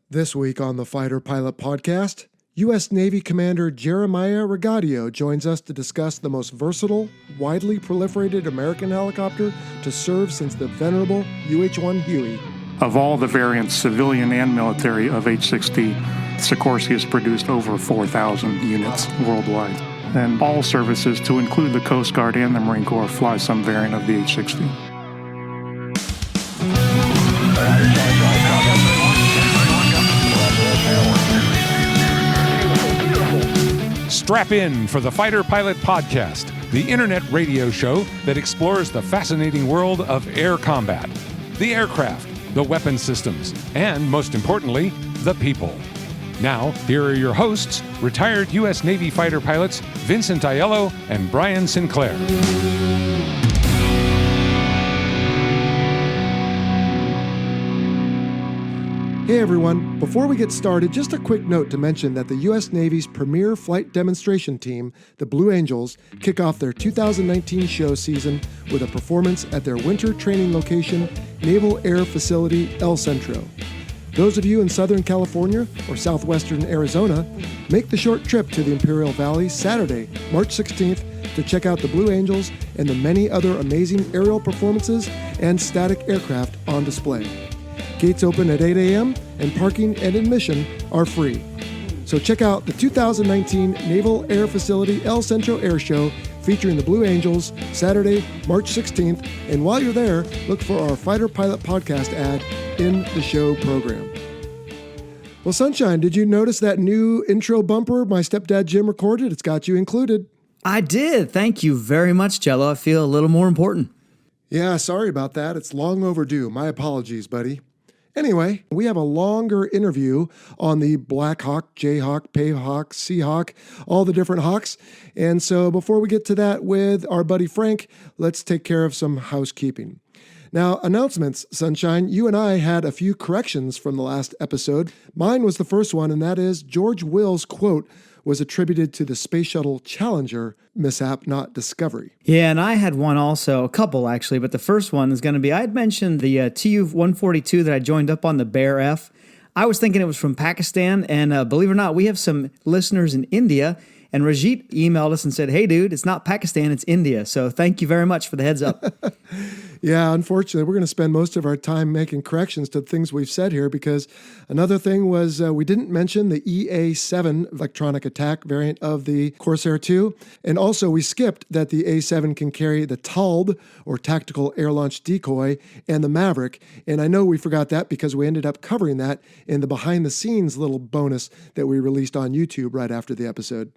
This week on the Fighter Pilot Podcast, U.S. Navy Commander Jeremiah Ragadio joins us to discuss the most versatile, widely proliferated American helicopter to serve since the venerable UH-1 Huey. Of all the variants, civilian and military, of H-60, Sikorsky has produced over 4,000 units worldwide. And all services, to include the Coast Guard and the Marine Corps, fly some variant of the H-60. Strap in for the Fighter Pilot Podcast, the internet radio show that explores the fascinating world of air combat, the aircraft, the weapon systems, and most importantly, the people. Now, here are your hosts, retired U.S. Navy fighter pilots Vincent Aiello and Brian Sinclair. Hey everyone, before we get started, just a quick note to mention that the U.S. Navy's premier flight demonstration team, the Blue Angels, kick off their 2019 show season with a performance at their winter training location, Naval Air Facility El Centro. Those of you in Southern California or southwestern Arizona, make the short trip to the Imperial Valley Saturday, March 16th, to check out the Blue Angels and the many other amazing aerial performances and static aircraft on display. Gates open at 8 a.m. and parking and admission are free. So check out the 2019 Naval Air Facility El Centro Air Show featuring the Blue Angels Saturday, March 16th. And while you're there, look for our Fighter Pilot Podcast ad in the show program. Well, Sunshine, did you notice that new intro bumper my stepdad Jim recorded? It's got you included. I did. Thank you very much, Jello. I feel a little more important. Yeah, sorry about that. It's long overdue. My apologies, buddy. Anyway, we have a longer interview on the Blackhawk, Jayhawk, Pavehawk, Seahawk, all the different hawks. And so before we get to that with our buddy Frank, let's take care of some housekeeping. Now, announcements, Sunshine. You and I had a few corrections from the last episode. Mine was the first one, and that is George Will's quote was attributed to the Space Shuttle Challenger mishap, not Discovery. Yeah, and I had one also, a couple actually, but the first one is going to be, I had mentioned the Tu-142 that I joined up on the Bear F. I was thinking it was from Pakistan, and believe it or not, we have some listeners in India, and Rajit emailed us and said, hey dude, it's not Pakistan, it's India. So thank you very much for the heads up. Yeah, unfortunately, we're going to spend most of our time making corrections to things we've said here because another thing was we didn't mention the EA-7 electronic attack variant of the Corsair II. And also we skipped that the A-7 can carry the TALB, or Tactical Air Launch Decoy, and the Maverick. And I know we forgot that because we ended up covering that in the behind-the-scenes little bonus that we released on YouTube right after the episode.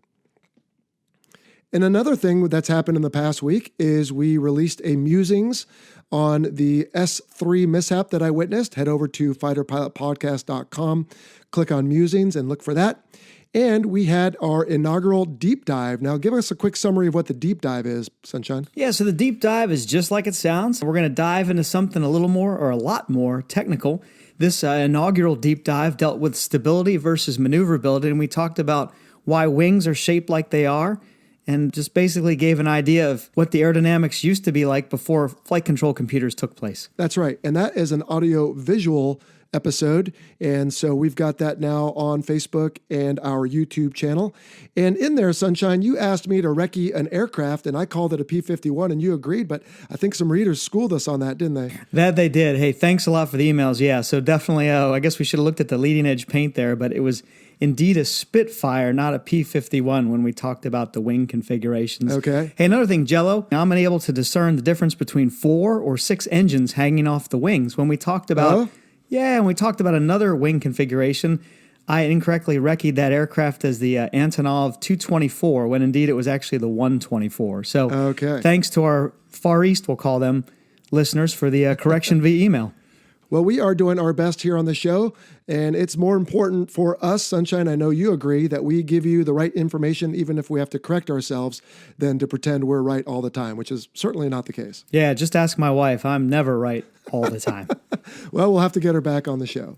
And another thing that's happened in the past week is we released a musings on the S3 mishap that I witnessed. Head over to fighterpilotpodcast.com, click on musings and look for that. And we had our inaugural deep dive. Now, give us a quick summary of what the deep dive is, Sunshine. Yeah, so the deep dive is just like it sounds. We're going to dive into something a little more or a lot more technical. This inaugural deep dive dealt with stability versus maneuverability, and we talked about why wings are shaped like they are, and just basically gave an idea of what the aerodynamics used to be like before flight control computers took place. That's right. And that is an audio-visual episode. And so we've got that now on Facebook and our YouTube channel. And in there, Sunshine, you asked me to recce an aircraft, and I called it a P-51, and you agreed. But I think some readers schooled us on that, didn't they? That they did. Hey, thanks a lot for the emails. Yeah, so definitely, I guess we should have looked at the leading edge paint there, but it was indeed a Spitfire, not a P-51 when we talked about the wing configurations. Okay. Hey, another thing, Jello, I'm unable to discern the difference between 4 or 6 engines hanging off the wings. When we talked about, when we talked about another wing configuration, I incorrectly recce'd that aircraft as the Antonov 224, when indeed it was actually the 124. So thanks to our Far East, we'll call them, listeners for the correction via email. Well, we are doing our best here on the show, and it's more important for us, Sunshine, I know you agree, that we give you the right information, even if we have to correct ourselves, than to pretend we're right all the time, which is certainly not the case. Yeah, just ask my wife. I'm never right all the time. Well, we'll have to get her back on the show.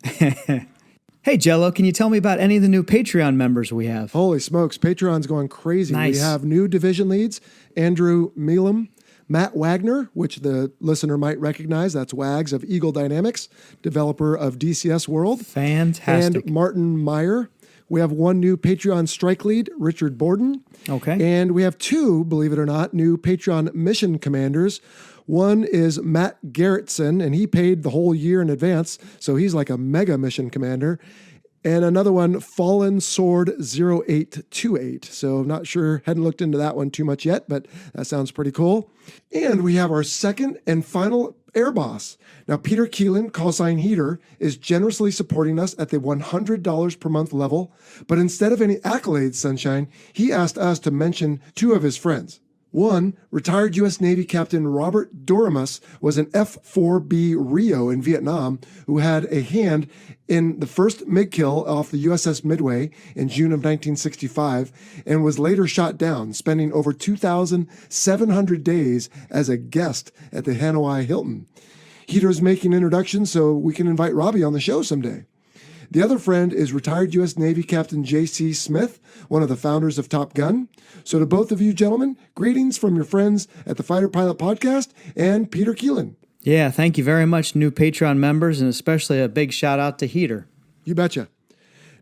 Hey, Jello, can you tell me about any of the new Patreon members we have? Holy smokes, Patreon's going crazy. Nice. We have new division leads, Andrew Meelam, Matt Wagner, which the listener might recognize. That's Wags of Eagle Dynamics, developer of DCS World. Fantastic. And Martin Meyer. We have one new Patreon strike lead, Richard Borden. Okay. And we have two, believe it or not, new Patreon mission commanders. One is Matt Garrettson, and he paid the whole year in advance, so he's like a mega mission commander. And another one, Fallen Sword 0828. So I'm not sure, hadn't looked into that one too much yet, but that sounds pretty cool. And we have our second and final Air Boss. Now, Peter Keelan, call sign Heater, is generously supporting us at the $100 per month level, but instead of any accolades, Sunshine, he asked us to mention two of his friends. One, retired U.S. Navy Captain Robert Doremus was an F-4B Rio in Vietnam who had a hand in the first MiG kill off the USS Midway in June of 1965 and was later shot down, spending over 2,700 days as a guest at the Hanoi Hilton. Heater's making introductions so we can invite Robbie on the show someday. The other friend is retired U.S. Navy Captain J.C. Smith, one of the founders of Top Gun. So to both of you gentlemen, greetings from your friends at the Fighter Pilot Podcast and Peter Keelan. Yeah, thank you very much, new Patreon members, and especially a big shout out to Heater. You betcha.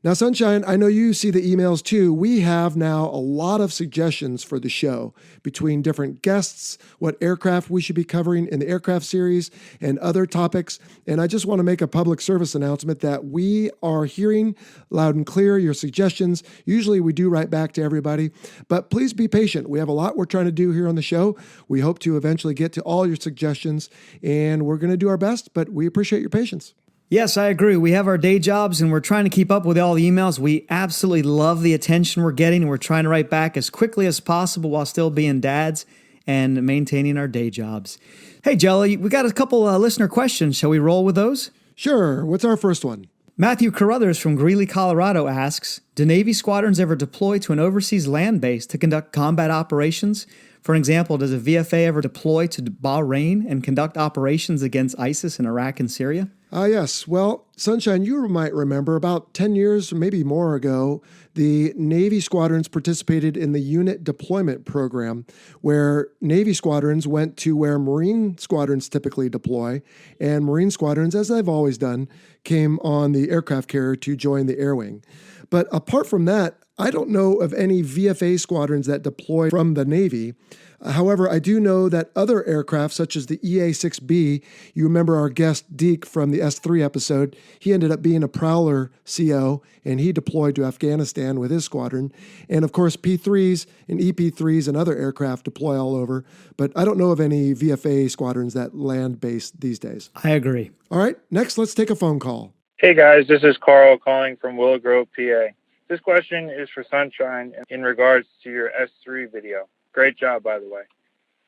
Now, Sunshine, I know you see the emails too. We have now a lot of suggestions for the show between different guests, what aircraft we should be covering in the aircraft series, and other topics. And I just want to make a public service announcement that we are hearing loud and clear your suggestions. Usually we do write back to everybody, but please be patient. We have a lot we're trying to do here on the show. We hope to eventually get to all your suggestions, and we're going to do our best, but we appreciate your patience. Yes, I agree. We have our day jobs and we're trying to keep up with all the emails. We absolutely love the attention we're getting, and we're trying to write back as quickly as possible while still being dads and maintaining our day jobs. Hey, Jelly, we got a couple listener questions. Shall we roll with those? Sure. What's our first one? Matthew Carruthers from Greeley, Colorado asks, do Navy squadrons ever deploy to an overseas land base to conduct combat operations? For example, does a VFA ever deploy to Bahrain and conduct operations against ISIS in Iraq and Syria? Yes. Well, Sunshine, you might remember about 10 years, maybe more ago, the Navy squadrons participated in the unit deployment program, where Navy squadrons went to where Marine squadrons typically deploy, and Marine squadrons, as they've always done, came on the aircraft carrier to join the air wing. But apart from that, I don't know of any VFA squadrons that deploy from the Navy. However, I do know that other aircraft, such as the EA-6B, you remember our guest Deke from the S3 episode, he ended up being a Prowler CO, and he deployed to Afghanistan with his squadron. And of course, P-3s and EP-3s and other aircraft deploy all over, but I don't know of any VFA squadrons that land based these days. I agree. All right, next let's take a phone call. Hey guys, this is Carl calling from Willow Grove, PA. This question is for Sunshine in regards to your S3 video. Great job, by the way.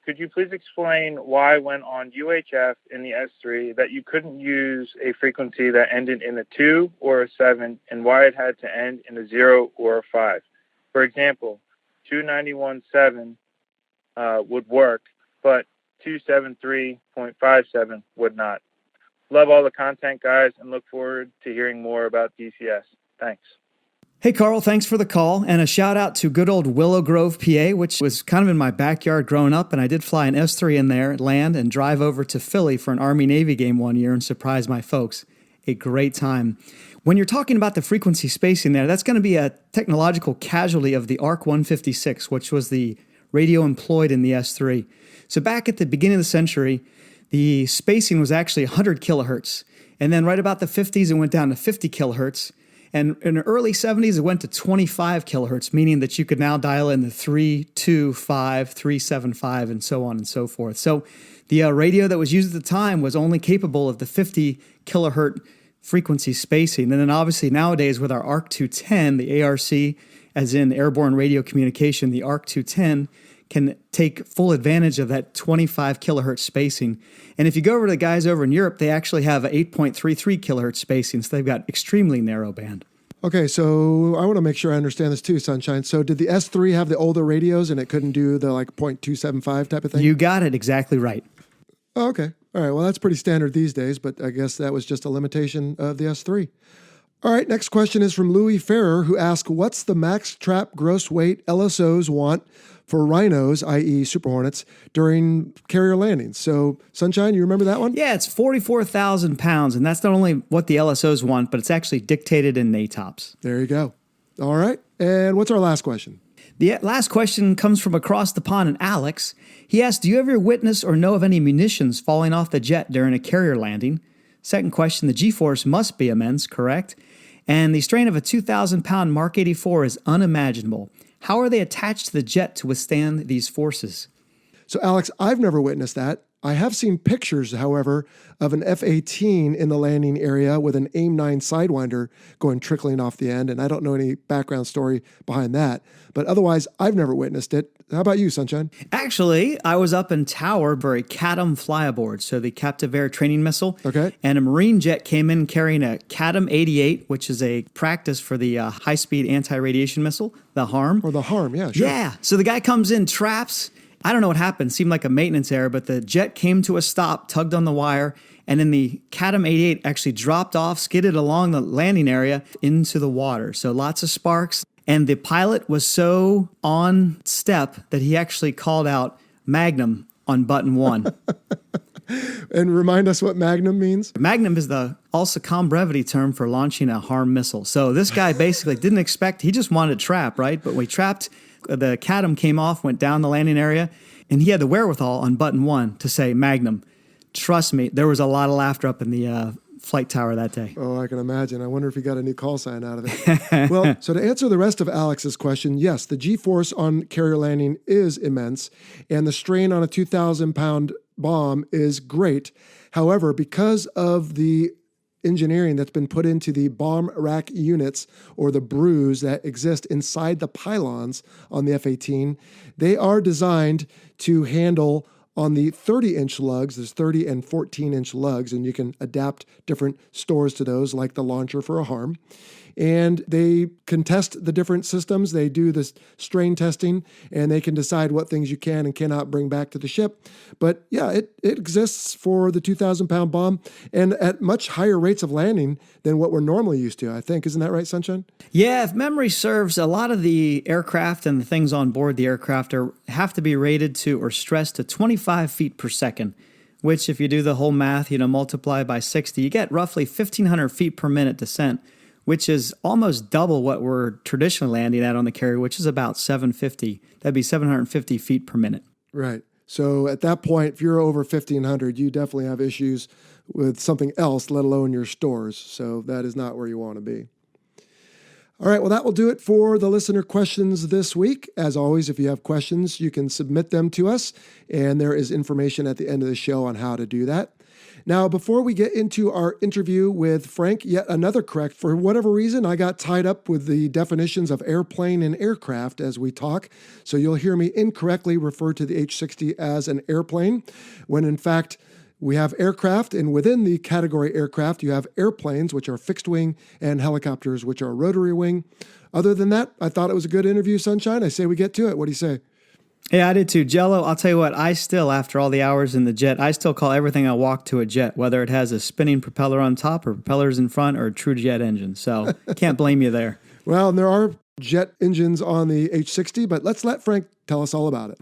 Could you please explain why when on UHF in the S3 that you couldn't use a frequency that ended in a 2 or a 7 and why it had to end in a 0 or a 5? For example, 291.7 would work, but 273.57 would not. Love all the content, guys, and look forward to hearing more about DCS. Thanks. Hey, Carl, thanks for the call, and a shout out to good old Willow Grove, PA, which was kind of in my backyard growing up, and I did fly an S3 in there, land, and drive over to Philly for an Army-Navy game one year and surprise my folks. A great time. When you're talking about the frequency spacing there, that's going to be a technological casualty of the ARC 156, which was the radio employed in the S3. So back at the beginning of the century, the spacing was actually 100 kilohertz, and then right about the 50s, it went down to 50 kilohertz. And in the early 70s, it went to 25 kilohertz, meaning that you could now dial in the 325, 375, and so on and so forth. So the radio that was used at the time was only capable of the 50 kilohertz frequency spacing. And then obviously nowadays with our ARC 210, the ARC, as in airborne radio communication, the ARC 210 can take full advantage of that 25 kilohertz spacing. And if you go over to the guys over in Europe, they actually have an 8.33 kilohertz spacing, so they've got extremely narrow band. Okay, so I want to make sure I understand this too, Sunshine. So did the S3 have the older radios and it couldn't do the like 0.275 type of thing? You got it exactly right. Oh, okay. All right, well, that's pretty standard these days, but I guess that was just a limitation of the S3. All right, next question is from Louis Ferrer, who asked, what's the max trap gross weight LSOs want for rhinos, i.e. Super Hornets, during carrier landings? So, Sunshine, you remember that one? Yeah, it's 44,000 pounds, and that's not only what the LSOs want, but it's actually dictated in NATOPS. There you go. All right, and what's our last question? The last question comes from across the pond, and Alex. He asked, do you ever witness or know of any munitions falling off the jet during a carrier landing? Second question, the G-force must be immense, correct? And the strain of a 2,000-pound Mark 84 is unimaginable. How are they attached to the jet to withstand these forces? So, Alex, I've never witnessed that. I have seen pictures, however, of an F-18 in the landing area with an AIM-9 Sidewinder going trickling off the end, and I don't know any background story behind that. But otherwise, I've never witnessed it. How about you, Sunshine? Actually, I was up in Tower for a CATM flyaboard, so the Captive Air Training Missile. Okay. And a Marine jet came in carrying a CATM 88, which is a practice for the high-speed anti-radiation missile, the HARM. Or the HARM, yeah, sure. Yeah. So the guy comes in, traps. I don't know what happened. Seemed like a maintenance error, but the jet came to a stop, tugged on the wire, and then the CATM 88 actually dropped off, skidded along the landing area into the water. So lots of sparks. And the pilot was so on step that he actually called out Magnum on button 1. And remind us what Magnum means? Magnum is the also com brevity term for launching a HARM missile. So this guy basically didn't expect, he just wanted to trap, right? But we trapped, the CATM came off, went down the landing area, and he had the wherewithal on button 1 to say Magnum. Trust me, there was a lot of laughter up in the flight tower that day. Oh, I can imagine. I wonder if he got a new call sign out of it. Well, so to answer the rest of Alex's question, yes, the G-force on carrier landing is immense, and the strain on a 2,000-pound bomb is great. However, because of the engineering that's been put into the bomb rack units, or the brews that exist inside the pylons on the F-18, they are designed to handle on the 30-inch lugs. There's 30 and 14-inch lugs, and you can adapt different stores to those, like the launcher for a HARM. And they can test the different systems. They do this strain testing, and they can decide what things you can and cannot bring back to the ship. But yeah, it exists for the 2,000-pound bomb, and at much higher rates of landing than what we're normally used to, I think. Isn't that right, Sunshine? Yeah, if memory serves, a lot of the aircraft and the things on board the aircraft have to be rated to or stressed to 25 feet per second, which if you do the whole math, multiply by 60, you get roughly 1,500 feet per minute descent, which is almost double what we're traditionally landing at on the carrier, which is about 750. That'd be 750 feet per minute. Right. So at that point, if you're over 1,500, you definitely have issues with something else, let alone your stores. So that is not where you want to be. All right, well, that will do it for the listener questions this week. As always, if you have questions, you can submit them to us, and there is information at the end of the show on how to do that. Now, before we get into our interview with Frank, yet another correct. For whatever reason, I got tied up with the definitions of airplane and aircraft as we talk. So you'll hear me incorrectly refer to the H-60 as an airplane, when in fact, we have aircraft, and within the category aircraft, you have airplanes, which are fixed wing, and helicopters, which are rotary wing. Other than that, I thought it was a good interview, Sunshine. I say we get to it. What do you say? Yeah, I did too. Jello, I'll tell you what, I still, after all the hours in the jet, I still call everything I walk to a jet, whether it has a spinning propeller on top or propellers in front or a true jet engine. So can't blame you there. Well, and there are jet engines on the H-60, but let's let Frank tell us all about it.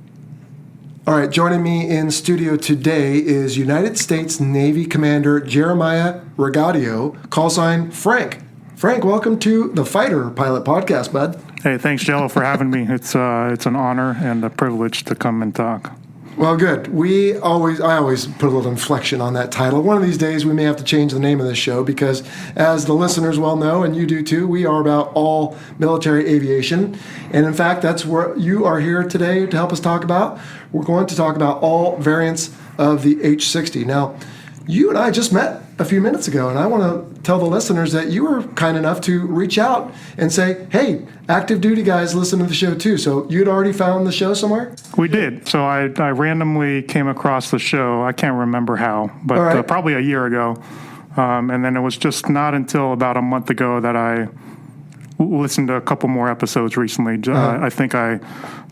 All right, joining me in studio today is United States Navy Commander Jeremiah Ragadio, call sign Frank. Frank, welcome to the Fighter Pilot Podcast, bud. Hey, thanks, Jello, for having me. It's an honor and a privilege to come and talk. Well, good. I always put a little inflection on that title. One of these days, we may have to change the name of this show because, as the listeners well know, and you do too, we are about all military aviation. And in fact, that's what you are here today to help us talk about. We're going to talk about all variants of the H-60. Now, you and I just met a few minutes ago, and I want to tell the listeners that you were kind enough to reach out and say, hey, active duty guys listen to the show too. So you'd already found the show somewhere? We did. So I randomly came across the show. I can't remember how, but right. Probably a year ago. And then it was just not until about a month ago that I listened to a couple more episodes recently. I think I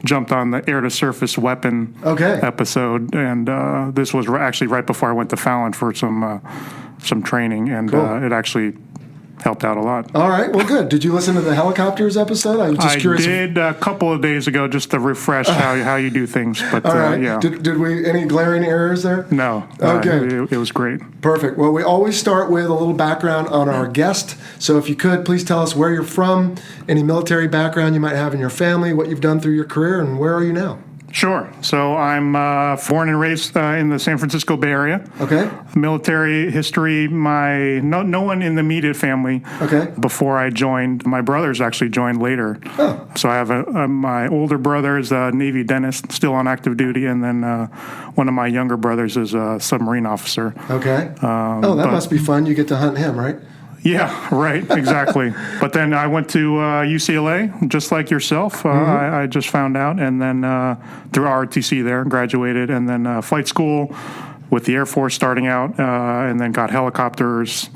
jumped on the air-to-surface weapon episode, and this was actually right before I went to Fallon for some training, and cool. It actually helped out a lot. All right. Well, good. Did you listen to the helicopters episode? I was just curious. I did a couple of days ago just to refresh how you do things. But all right. yeah. Did we any glaring errors there? No. Okay. It was great. Perfect. Well, we always start with a little background on our guest. So if you could, please tell us where you're from, any military background you might have in your family, what you've done through your career, and where are you now? Sure. So I'm born and raised in the San Francisco Bay Area. Okay. Military history, no one in the immediate family. Okay. Before I joined, my brothers actually joined later. Oh. So I have my older brother is a Navy dentist, still on active duty, and then one of my younger brothers is a submarine officer. Okay. That must be fun. You get to hunt him, right? Yeah, right, exactly. But then I went to UCLA, just like yourself. I just found out, and then through ROTC there, graduated, and then flight school with the Air Force starting out, and then got helicopters.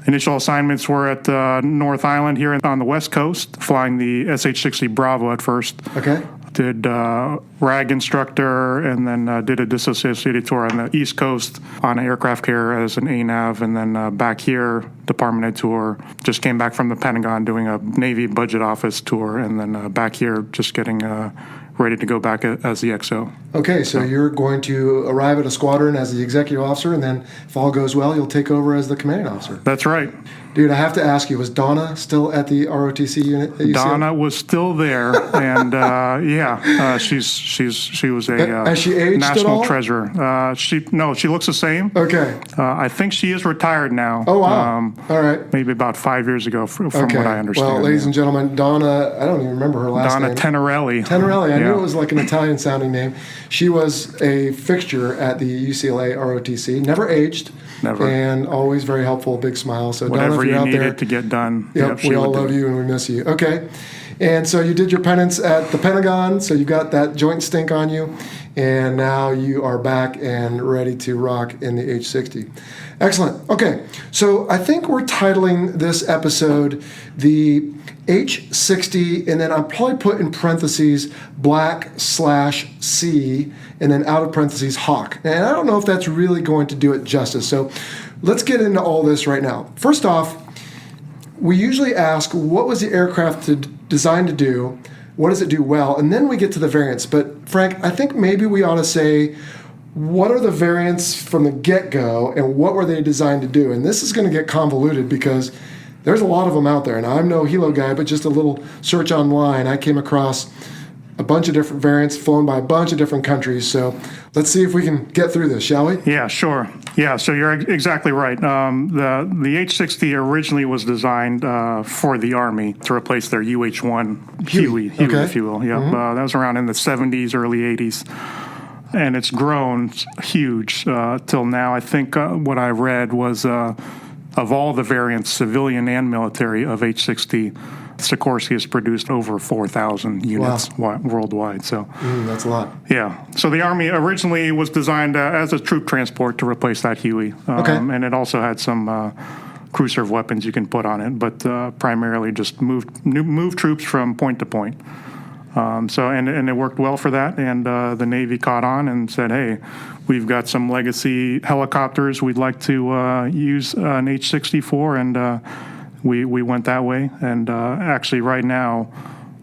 Initial assignments were at North Island here on the West Coast, flying the SH-60 Bravo at first. Okay. Did RAG instructor, and then did a disassociated tour on the East Coast on aircraft carrier as an ANAV, and then back here, department ed tour. Just came back from the Pentagon doing a Navy budget office tour, and then back here just getting ready to go back as the XO. Okay, so you're going to arrive at a squadron as the executive officer, and then if all goes well, you'll take over as the commanding officer. That's right. Dude, I have to ask you, was Donna still at the ROTC unit at UCLA? Donna was still there, and she was a Has she aged national at all? treasure. She looks the same. Okay. I think she is retired now. Oh, wow. All right. Maybe about 5 years ago, from what I understand. Well, ladies and gentlemen, Donna, I don't even remember her last name. Donna Tenerelli. Tenerelli. I knew it was like an Italian-sounding name. She was a fixture at the UCLA ROTC. Never aged. Never. And always very helpful, big smile. So whatever Donna, if you're you out needed there, to get done. Yep, we all love you and we miss you. Okay. And so you did your penance at the Pentagon, so you got that joint stink on you, and now you are back and ready to rock in the H-60. Excellent. Okay, so I think we're titling this episode the H-60, and then I'll probably put in parentheses Black/C, and then out of parentheses Hawk. And I don't know if that's really going to do it justice, so let's get into all this right now. First off, we usually ask, what was the aircraft designed to do? What does it do well? And then we get to the variants. But Frank, I think maybe we ought to say, what are the variants from the get-go and what were they designed to do? And this is going to get convoluted because there's a lot of them out there. And I'm no helo guy, but just a little search online, I came across a bunch of different variants flown by a bunch of different countries. So let's see if we can get through this, shall we? Yeah, sure. Yeah, so you're exactly right. The H-60 originally was designed for the Army to replace their UH-1 Huey, okay. if you will. Yeah, that was around in the 70s, early 80s. And it's grown huge till now. I think what I read was of all the variants, civilian and military, of H-60, Sikorsky has produced over 4,000 units worldwide. So that's a lot. Yeah. So the Army originally was designed as a troop transport to replace that Huey. And it also had some crew serve weapons you can put on it, but primarily just move troops from point to point. And it worked well for that, and the Navy caught on and said, hey, we've got some legacy helicopters we'd like to use an H-60 for, and we went that way. And actually right now,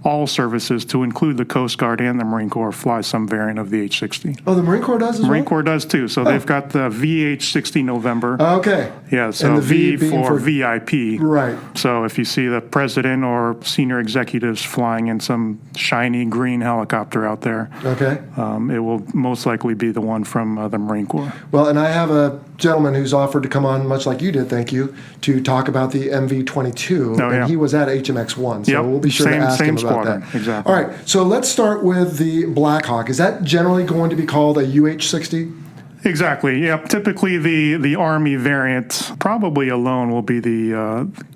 all services, to include the Coast Guard and the Marine Corps, fly some variant of the H-60. Oh, the Marine Corps does as well? Marine Corps does too. So they've got the VH-60 November. Okay. Yeah, so and the V for VIP. Right. So if you see the president or senior executives flying in some shiny green helicopter out there, it will most likely be the one from the Marine Corps. Well, and I have a gentleman who's offered to come on, much like you did, thank you, to talk about the MV-22. And he was at HMX-1, so we'll be sure to ask him about that. Exactly. All right, so let's start with the Blackhawk. Is that generally going to be called a UH-60? Exactly. Yeah. Typically, the Army variant, probably alone, will be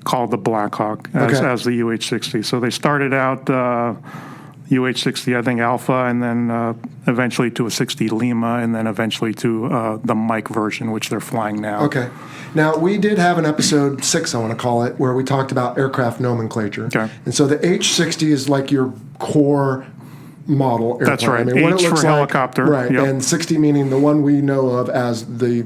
called the Blackhawk as the UH-60. So they started out UH-60, I think, Alpha, and then eventually to a 60 Lima, and then eventually to the Mike version, which they're flying now. Okay. Now, we did have an episode 6, I want to call it, where we talked about aircraft nomenclature. Okay. And so the H-60 is like your core model airplane. That's right. I mean, what H it looks for like, helicopter. Right. Yep. And 60 meaning the one we know of as the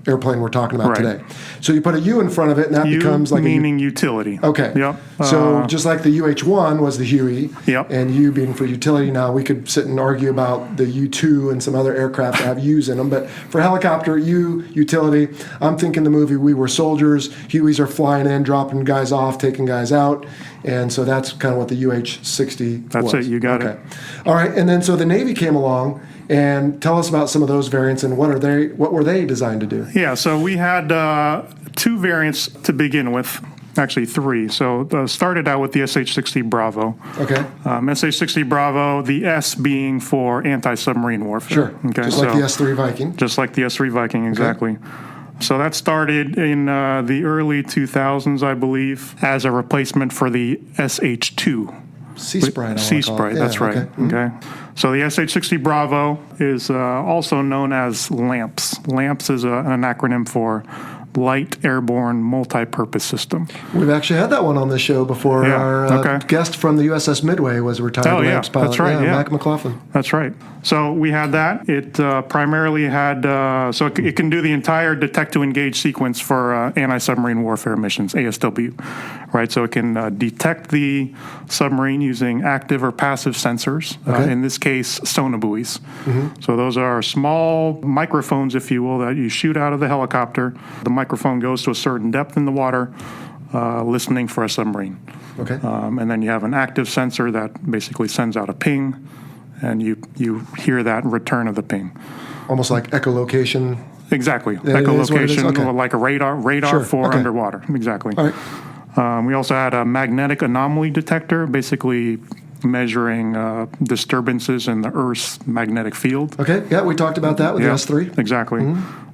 airplane we're talking about Right. today. So you put a U in front of it, and that U becomes like meaning utility. Okay. Yep. So just like the UH-1 was the Huey, Yep. and U being for utility. Now we could sit and argue about the U-2 and some other aircraft that have U's in them, but for helicopter, U, utility. I'm thinking the movie We Were Soldiers. Hueys are flying in, dropping guys off, taking guys out, and so that's kind of what the UH-60 That's was. it, you got it. All right, and then so the Navy came along, and tell us about some of those variants and what were they designed to do? Yeah, so we had two variants to begin with, actually three. So started out with the SH-60 Bravo. Okay. SH-60 Bravo, the S being for anti-submarine warfare. Sure. Okay, Just like the S-3 Viking. Just like the S-3 Viking, exactly. So that started in the early 2000s, I believe, as a replacement for the SH-2. Sea Sprite. Sea Sprite, that's right. Okay. So the SH-60 Bravo is also known as LAMPS. LAMPS is an acronym for Light Airborne Multi-Purpose System. We've actually had that one on the show before. Yeah, Our guest from the USS Midway was a retired LAMPS pilot. That's right. Mac McLaughlin. That's right. So we had that. It primarily had, so it can do the entire detect to engage sequence for anti-submarine warfare missions, ASW, right? So it can detect the submarine using active or passive sensors, in this case, sonobuoys. So those are small microphones, if you will, that you shoot out of the helicopter. The microphone goes to a certain depth in the water, listening for a submarine. Okay. And then you have an active sensor that basically sends out a ping, and you hear that return of the ping. Almost like echolocation. Exactly. That is what it is? Echolocation, Okay. like a radar Sure. for Okay. underwater. Exactly. All right. We also had a magnetic anomaly detector, basically measuring disturbances in the Earth's magnetic field. Okay. Yeah, we talked about that with the S3. Exactly.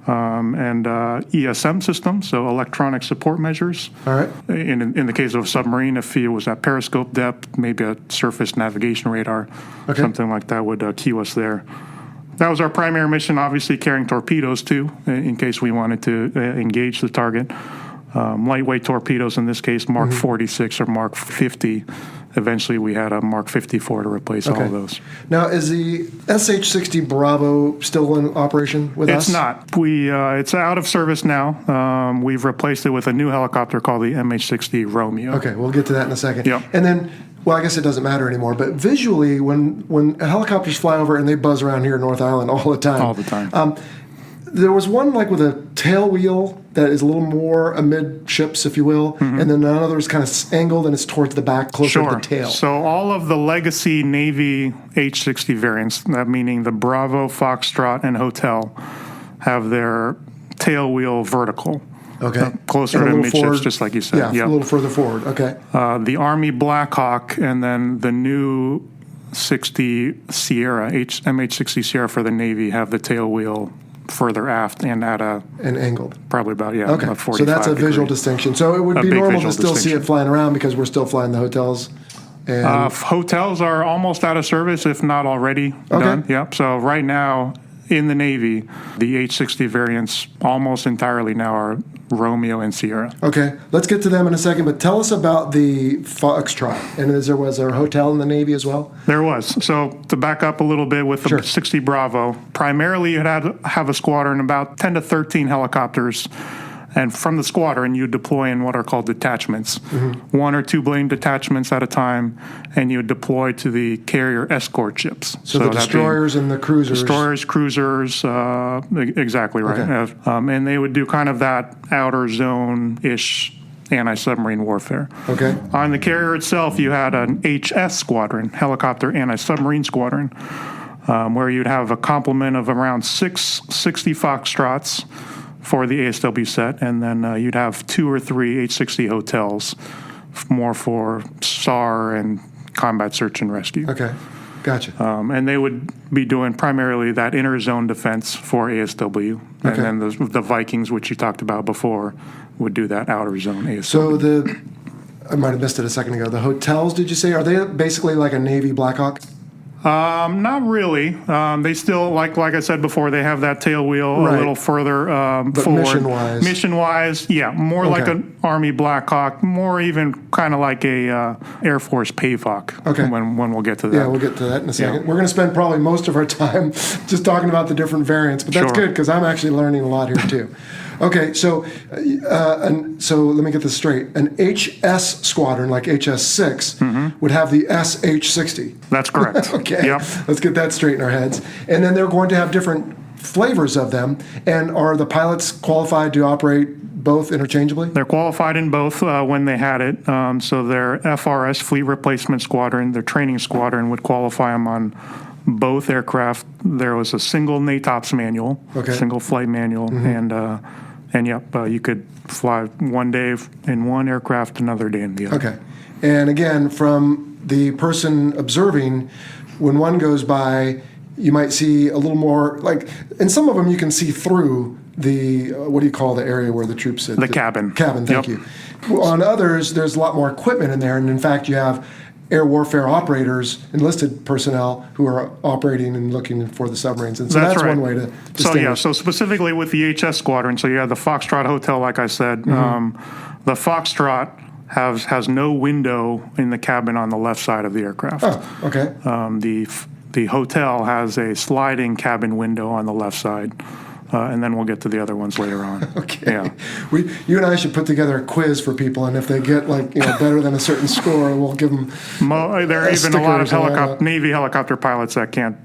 And ESM system, so electronic support measures. All right. In the case of a submarine, if it was at periscope depth, maybe a surface navigation radar, something like that would cue us there. That was our primary mission, obviously carrying torpedoes too, in case we wanted to engage the target. Lightweight torpedoes, in this case, Mark 46 or Mark 50. Eventually, we had a Mark 54 to replace all of those. Now, is the SH-60 Bravo still in operation with us? It's not. It's out of service now. We've replaced it with a new helicopter called the MH-60 Romeo. Okay, we'll get to that in a second. Yep. And then, well, I guess it doesn't matter anymore, but visually, when helicopters fly over and they buzz around here in North Island all the time. All the time. There was one like with a tail wheel that is a little more amidships, if you will, and then another is kind of angled and it's towards the back, closer to the tail. So all of the legacy Navy H-60 variants, that meaning the Bravo, Foxtrot, and Hotel, have their tail wheel vertical. Okay. Closer to midships, just like you said. Yeah, a little further forward. Okay. The Army Blackhawk and then the new 60 Sierra, MH-60 Sierra for the Navy, have the tail wheel further aft and at and angled. Probably about, okay. about 45 So that's a visual degree. distinction. So it would be normal to still see it flying around because we're still flying the hotels. And hotels are almost out of service, if not already done. Yep. So right now in the Navy, the H-60 variants almost entirely now are Romeo and Sierra. Okay, let's get to them in a second, but tell us about the Foxtrot. And was there a hotel in the Navy as well? There was. So to back up a little bit with the 60 Bravo, primarily you'd have a squadron, about 10 to 13 helicopters, and from the squadron you deploy in what are called detachments, 1 or 2 plane detachments at a time, and you would deploy to the carrier escort ships. So the destroyers and the cruisers. Destroyers, cruisers, exactly right. Okay. And they would do kind of that outer zone-ish anti-submarine warfare. Okay. On the carrier itself, you had an HS squadron, helicopter anti-submarine squadron, where you'd have a complement of around 660 Foxtrots for the ASW set, and then you'd have 2 or 3 H-60 hotels, more for SAR and combat search and rescue. Okay, gotcha. And they would be doing primarily that inner zone defense for ASW, and then the Vikings, which you talked about before, would do that outer zone ASW. So I might have missed it a second ago. The hotels, did you say, are they basically like a Navy Blackhawk? Not really. They still, like I said before, they have that tail wheel a little further but forward. Mission-wise, yeah, more like an Army Blackhawk, more even kind of like a Air Force Pavehawk. Okay. When we'll get to that. Yeah, we'll get to that in a second. We're going to spend probably most of our time just talking about the different variants, but that's good because I'm actually learning a lot here too. Okay, so let me get this straight. An HS squadron, like HS-6, would have the SH-60. That's correct. Okay, let's get that straight in our heads. And then they're going to have different flavors of them. And are the pilots qualified to operate both interchangeably? They're qualified in both when they had it. So their FRS, Fleet Replacement Squadron, their training squadron would qualify them on both aircraft. There was a single NATOPS manual, single flight manual, and you could fly one day in one aircraft, another day in the other. Okay. And again, from the person observing, when one goes by, you might see a little more, like, in some of them you can see through the, what do you call the area where the troops sit? The cabin. Cabin, thank you. On others, there's a lot more equipment in there, and in fact, you have air warfare operators, enlisted personnel who are operating and looking for the submarines. And so that's one way to distinguish. So specifically with the HS squadron, so you have the Foxtrot Hotel, like I said. The Foxtrot has no window in the cabin on the left side of the aircraft. Oh, okay. The hotel has a sliding cabin window on the left side. And then we'll get to the other ones later on. Okay. Yeah. You and I should put together a quiz for people, and if they get better than a certain score, we'll give them. There are even a lot of Navy helicopter pilots that can't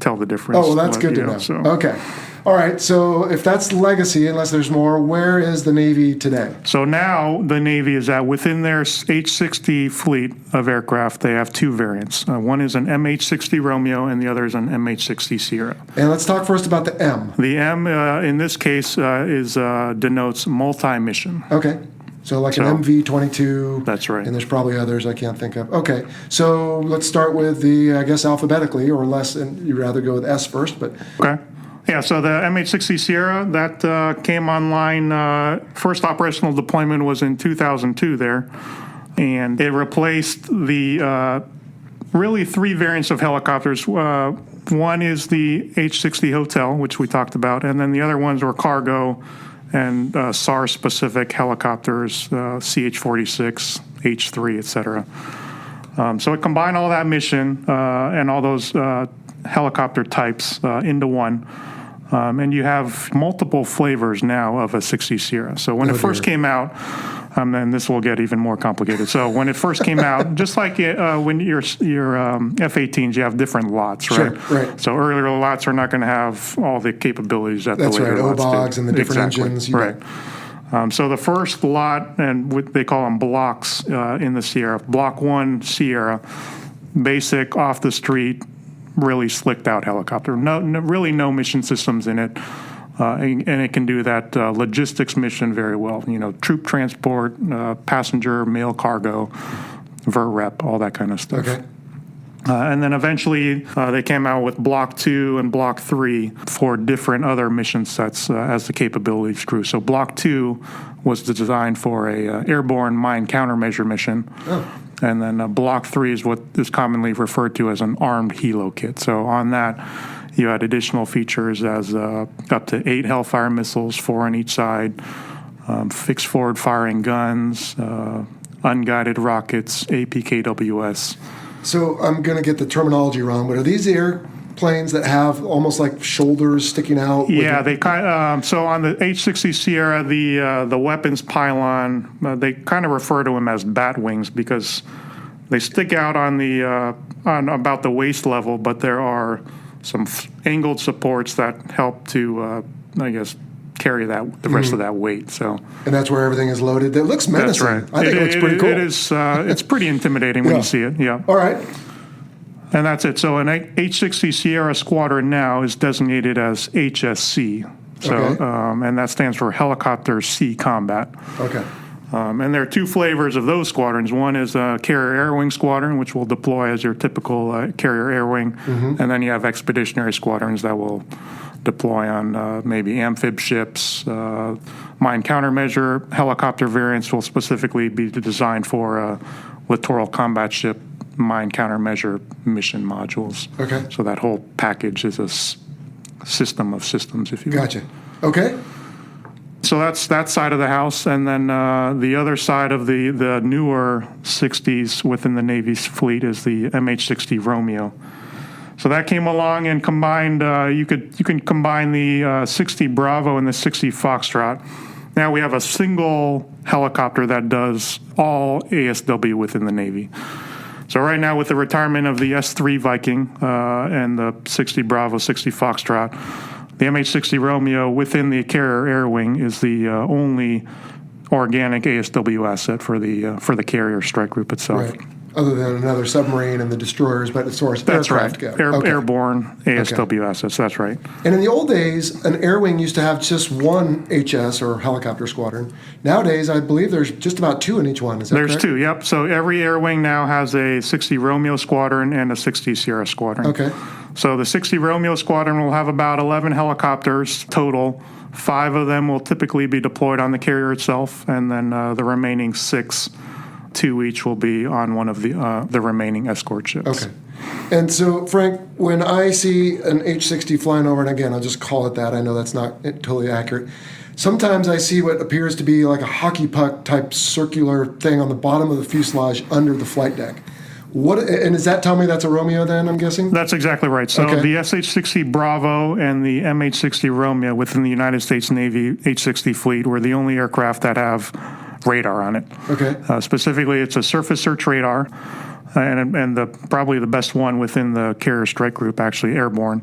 tell the difference. Oh, well, that's good to know. So. Okay. All right. So if that's legacy, unless there's more, where is the Navy today? So now the Navy is within their H-60 fleet of aircraft, they have two variants. One is an MH-60 Romeo, and the other is an MH-60 Sierra. And let's talk first about the M. The M, in this case, denotes multi-mission. Okay. So like an MV-22. That's right. And there's probably others I can't think of. Okay. So let's start with I guess alphabetically, or less, and you'd rather go with S first, but. Okay. Yeah, so the MH-60 Sierra, that came online, first operational deployment was in 2002 there, and it replaced the really three variants of helicopters. One is the H-60 Hotel, which we talked about, and then the other ones were cargo and SAR-specific helicopters, CH-46, H-3, et cetera. So it combined all that mission and all those helicopter types into one. And you have multiple flavors now of a 60 Sierra. So when it first came out, and this will get even more complicated. So when it first came out, just like when your F-18s, you have different lots, right? Sure, right. So earlier lots are not going to have all the capabilities that the later lots do. OBOGs and the different engines. Right. So the first lot, and they call them blocks in the Sierra, Block 1 Sierra, basic, off the street, really slicked out helicopter. Really no mission systems in it. And it can do that logistics mission very well. Troop transport, passenger, mail cargo, VERREP, all that kind of stuff. Okay. And then eventually they came out with Block 2 and Block 3 for different other mission sets as the capabilities grew. So Block 2 was designed for a airborne mine countermeasure mission. Oh. And then Block 3 is what is commonly referred to as an armed helo kit. So on that, you had additional features as up to 8 Hellfire missiles, 4 on each side, fixed forward firing guns, unguided rockets, APKWS. So I'm going to get the terminology wrong, but are these airplanes that have almost like shoulders sticking out? Yeah, they so on the H-60 Sierra, the weapons pylon, they kind of refer to them as bat wings because they stick out on about the waist level, but there are some angled supports that help to, carry the rest of that weight. So, and that's where everything is loaded. It looks menacing. That's right. I think it looks pretty cool. It is. It's pretty intimidating when you see it. Yeah. All right. And that's it. So an H-60 Sierra Squadron now is designated as HSC. So, and that stands for Helicopter Sea Combat. Okay. And there are two flavors of those squadrons. One is a carrier air wing squadron, which will deploy as your typical carrier air wing. Mm-hmm. And then you have expeditionary squadrons that will deploy on maybe amphib ships. Mine countermeasure helicopter variants will specifically be designed for a littoral combat ship mine countermeasure mission modules. Okay. So that whole package is a system of systems, if you will. Gotcha. Okay. So that's that side of the house. And then the other side of the newer 60s within the Navy's fleet is the MH-60 Romeo. So that came along and combined, you can combine the 60 Bravo and the 60 Foxtrot. Now we have a single helicopter that does all ASW within the Navy. So right now with the retirement of the S-3 Viking and the 60 Bravo, 60 Foxtrot, the MH-60 Romeo within the carrier air wing is the only organic ASW asset for the carrier strike group itself. Right. Other than another submarine and the destroyers, but as far as aircraft go. Airborne ASW assets, that's right. And in the old days, an air wing used to have just one HS or helicopter squadron. Nowadays, I believe there's just about two in each one. Is that There's correct? two, yep. So every air wing now has a 60 Romeo squadron and a 60 Sierra squadron. Okay. So the 60 Romeo squadron will have about 11 helicopters total. 5 of them will typically be deployed on the carrier itself, and then the remaining 6, 2 each, will be on one of the remaining escort ships. Okay. And so, Frank, when I see an H-60 flying over, and again, I'll just call it that. I know that's not totally accurate. Sometimes I see what appears to be like a hockey puck type circular thing on the bottom of the fuselage under the flight deck. And does that tell me that's a Romeo then, I'm guessing? That's exactly right. So Okay. the SH-60 Bravo and the MH-60 Romeo within the United States Navy H-60 fleet were the only aircraft that have radar on it. Okay. Specifically, it's a surface search radar, and probably the best one within the carrier strike group, actually airborne,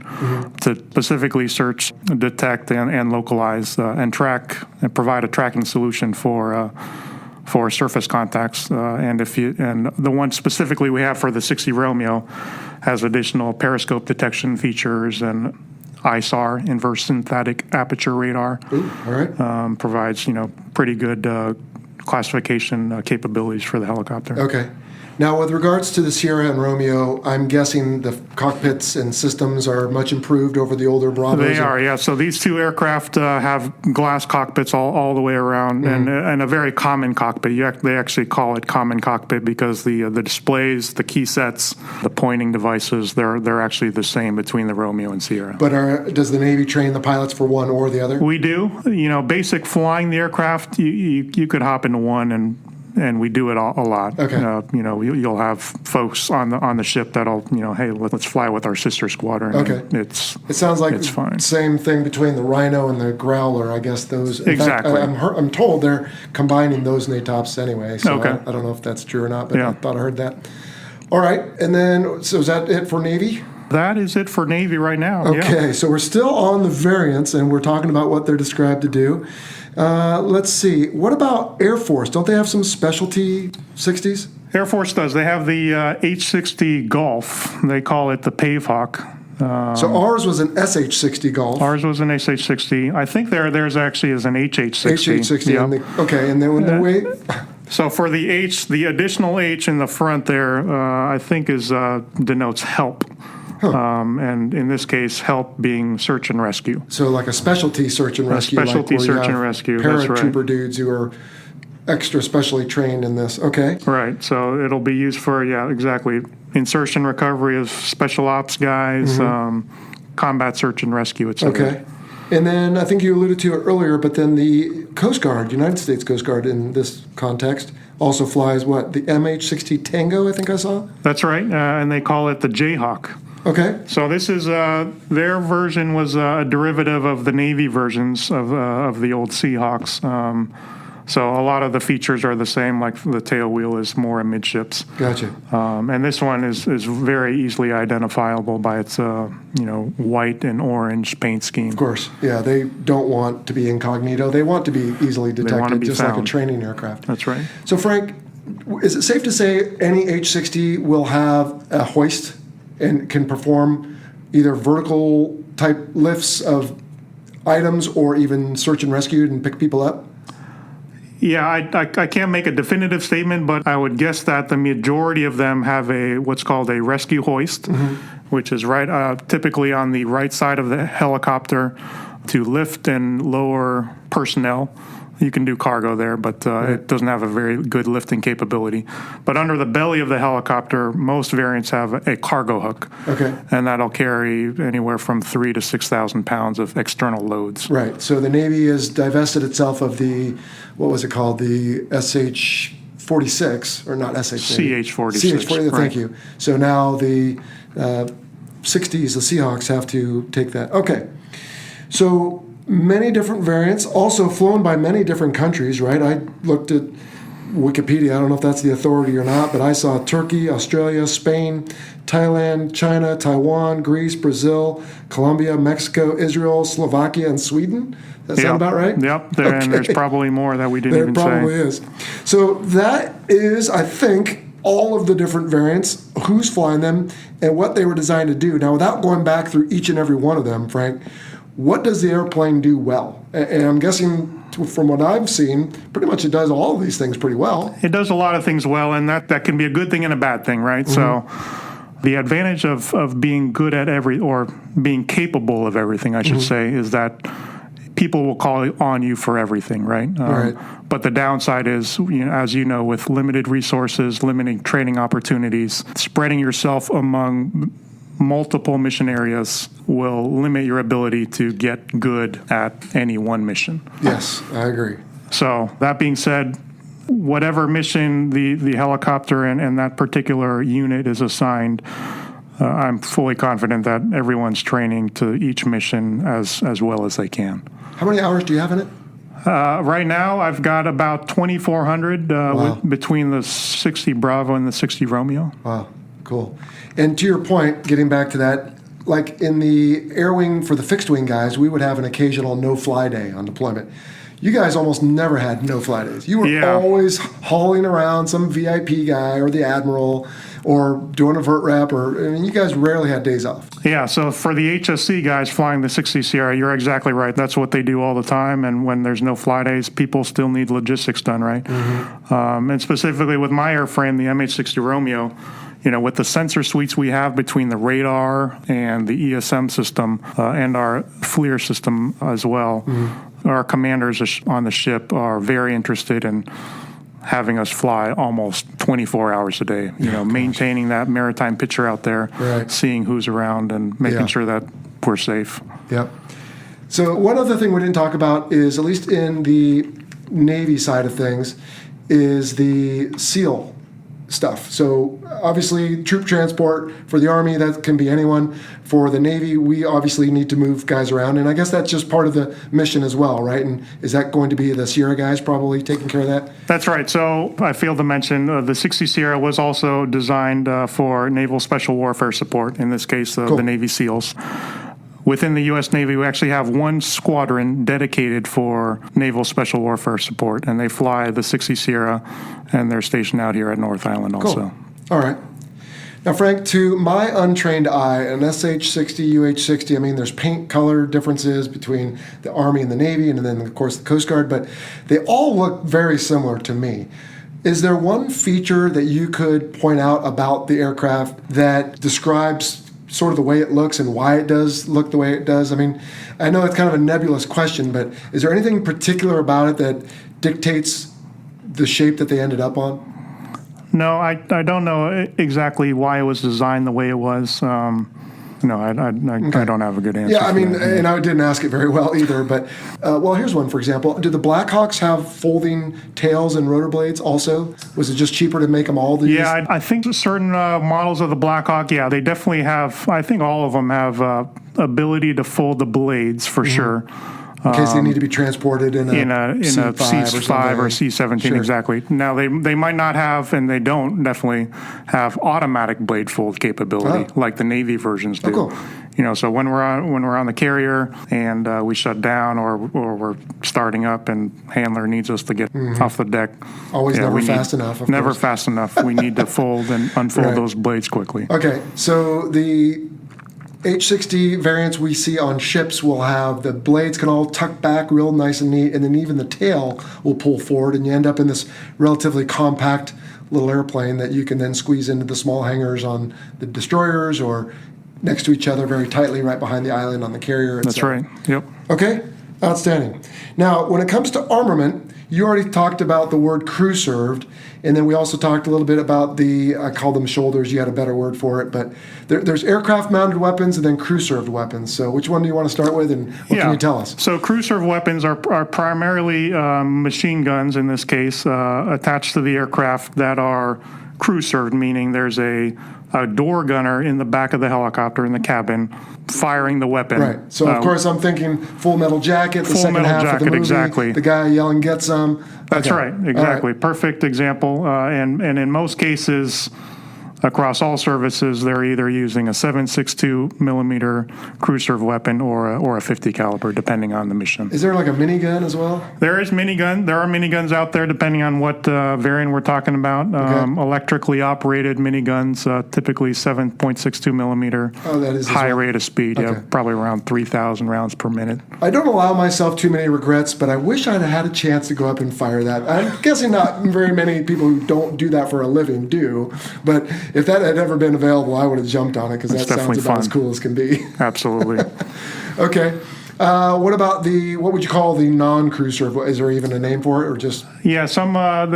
to specifically search, detect, and localize and track and provide a tracking solution for surface contacts. And the one specifically we have for the 60 Romeo has additional periscope detection features and ISAR, inverse synthetic aperture radar. Ooh, all right. Provides pretty good classification capabilities for the helicopter. Okay. Now, with regards to the Sierra and Romeo, I'm guessing the cockpits and systems are much improved over the older Bravos. They are, yeah. So these two aircraft have glass cockpits all the way around, and a very common cockpit. They actually call it common cockpit because the displays, the key sets, the pointing devices, they're actually the same between the Romeo and Sierra. But does the Navy train the pilots for one or the other? We do. Basic flying the aircraft, you could hop into one and we do it a lot. Okay. You'll have folks on the ship that'll, hey, let's fly with our sister squadron. Okay. It sounds like it's fine. Same thing between the Rhino and the Growler. I guess those. Exactly. In fact, I'm told they're combining those NATOPs anyway. So Okay. I don't know if that's true or not, but Yeah. I thought I heard that. All right, and then so is that it for Navy? That is it for Navy right now. Okay, Yeah. so we're still on the variants, and we're talking about what they're described to do. Let's see. What about Air Force? Don't they have some specialty 60s? Air Force does. They have the H-60 Golf. They call it the Pavehawk. So ours was an SH-60 Golf. Ours was an SH-60. I think theirs actually is an HH-60. HH-60. Yeah. And then when the weight. So for the H, the additional H in the front there, I think denotes help. And in this case, help being search and rescue. So like a specialty search and rescue. Specialty like where search you and have rescue, that's right. Paratrooper dudes who are extra specially trained in this. Okay. Right. So it'll be used for, exactly, insertion recovery of special ops guys, combat search and rescue, etc. Okay. And then I think you alluded to it earlier, but then the Coast Guard, United States Coast Guard in this context, also flies what? The MH-60 Tango, I think I saw? That's right. And they call it the Jayhawk. Okay. So this is their version was a derivative of the Navy versions of the old Seahawks. So a lot of the features are the same, like the tail wheel is more amidships. Gotcha. And this one is very easily identifiable by its white and orange paint scheme. Of course. Yeah, they don't want to be incognito. They want to be easily detected, be just like a found. training aircraft. That's right. So, Frank, is it safe to say any H-60 will have a hoist and can perform either vertical type lifts of items or even search and rescue and pick people up? Yeah, I can't make a definitive statement, but I would guess that the majority of them have what's called a rescue hoist, which is typically on the right side of the helicopter to lift and lower personnel, You can do cargo there, but it doesn't have a very good lifting capability. But under the belly of the helicopter, most variants have a cargo hook. Okay. And that'll carry anywhere from 3,000 to 6,000 pounds of external loads. Right. So the Navy has divested itself of the, what was it called? The SH-46, or not SH? CH-46. CH-40, right. Thank you. So now the 60s, the Seahawks, have to take that. Okay. So many different variants, also flown by many different countries, right? I looked at Wikipedia. I don't know if that's the authority or not, but I saw Turkey, Australia, Spain, Thailand, China, Taiwan, Greece, Brazil, Colombia, Mexico, Israel, Slovakia, and Sweden. That sound about right? Yep. And there's probably more that we didn't even say. There probably is. So that is, I think, all of the different variants, who's flying them, and what they were designed to do. Now, without going back through each and every one of them, Frank, what does the airplane do well? And I'm guessing, from what I've seen, pretty much it does all of these things pretty well. It does a lot of things well, and that can be a good thing and a bad thing, right? So the advantage of being good at or being capable of everything, I should say, is that people will call on you for everything, right? Right. But the downside is, as you know, with limited resources, limited training opportunities, spreading yourself among multiple mission areas will limit your ability to get good at any one mission. Yes, I agree. So that being said, whatever mission the helicopter and that particular unit is assigned, I'm fully confident that everyone's training to each mission as well as they can. How many hours do you have in it? Right now, I've got about 2,400 Wow. between the 60 Bravo and the 60 Romeo. Wow, cool. And to your point, getting back to that, like in the air wing for the fixed wing guys, we would have an occasional no-fly day on deployment. You guys almost never had no-fly days. You were always hauling around some VIP guy or the admiral or doing a vert rep, you guys rarely had days off. Yeah, so for the HSC guys flying the 60 Sierra, you're exactly right. That's what they do all the time, and when there's no fly days, people still need logistics done, right? And specifically with my airframe, the MH-60 Romeo, with the sensor suites we have between the radar and the ESM system and our FLIR system as well, our commanders on the ship are very interested in having us fly almost 24 hours a day, maintaining that maritime picture out there, seeing who's around and making sure that we're safe. Yep. So one other thing we didn't talk about is, at least in the Navy side of things, is the SEAL stuff. So obviously troop transport for the Army, that can be anyone. For the Navy, we obviously need to move guys around, and I guess that's just part of the mission as well, right? And is that going to be the Sierra guys probably taking care of that? That's right. So I failed to mention the 60 Sierra was also designed for Naval Special Warfare support, in this case the Navy SEALs. Within the U.S. Navy, we actually have one squadron dedicated for Naval Special Warfare support, and they fly the 60 Sierra, and they're stationed out here at North Island also. All right. Now, Frank, to my untrained eye, an SH-60, UH-60, there's paint color differences between the Army and the Navy, and then, of course, the Coast Guard, but they all look very similar to me. Is there one feature that you could point out about the aircraft that describes sort of the way it looks and why it does look the way it does? I know it's kind of a nebulous question, but is there anything particular about it that dictates the shape that they ended up on? No, I don't know exactly why it was designed the way it was. No, I don't have a good answer. Yeah, and I didn't ask it very well either. But, here's one, for example. Do the Blackhawks have folding tails and rotor blades also? Was it just cheaper to make them all these? Yeah, I think certain models of the Blackhawk, they definitely have, I think all of them have ability to fold the blades for sure. In case they need to be transported in a C5 or C-17, sure. Exactly. Now, they might not have, and they don't definitely have automatic blade fold capability like the Navy versions do. Oh, cool. So when we're on the carrier and we shut down or we're starting up and handler needs us to get off the deck. Always never fast enough. Never fast enough. We need to fold and unfold those blades quickly. Okay, so the H-60 variants we see on ships will have the blades can all tuck back real nice and neat, and then even the tail will pull forward, and you end up in this relatively compact little airplane that you can then squeeze into the small hangars on the destroyers or next to each other very tightly right behind the island on the carrier. That's right. Yep. Okay, outstanding. Now, when it comes to armament, you already talked about the word crew served, and then we also talked a little bit about I call them shoulders, you had a better word for it, but there's aircraft mounted weapons and then crew served weapons. So which one do you want to start with, and what can you tell us? So crew served weapons are primarily machine guns, in this case, attached to the aircraft that are crew served, meaning there's a door gunner in the back of the helicopter in the cabin firing the weapon. Right. So, of course, I'm thinking Full Metal Jacket, the second half of the movie. Exactly. The guy yelling, "Get some." That's right. Exactly. Right. Perfect example. And in most cases, across all services, they're either using a 7.62 millimeter crew serve weapon or a 50 caliber, depending on the mission. Is there like a minigun as well? There are miniguns out there, depending on what variant we're talking about. Electrically operated miniguns, typically 7.62 millimeter. Oh, that is high rate of speed. Okay. Yeah, probably around 3,000 rounds per minute. I don't allow myself too many regrets, but I wish I'd had a chance to go up and fire that. I'm guessing not very many people who don't do that for a living do, but if that had ever been available, I would have jumped on it, because that sounds about as cool as can be. Absolutely. Okay. What about what would you call the non-crew serve? Is there even a name for it, or just? Yeah,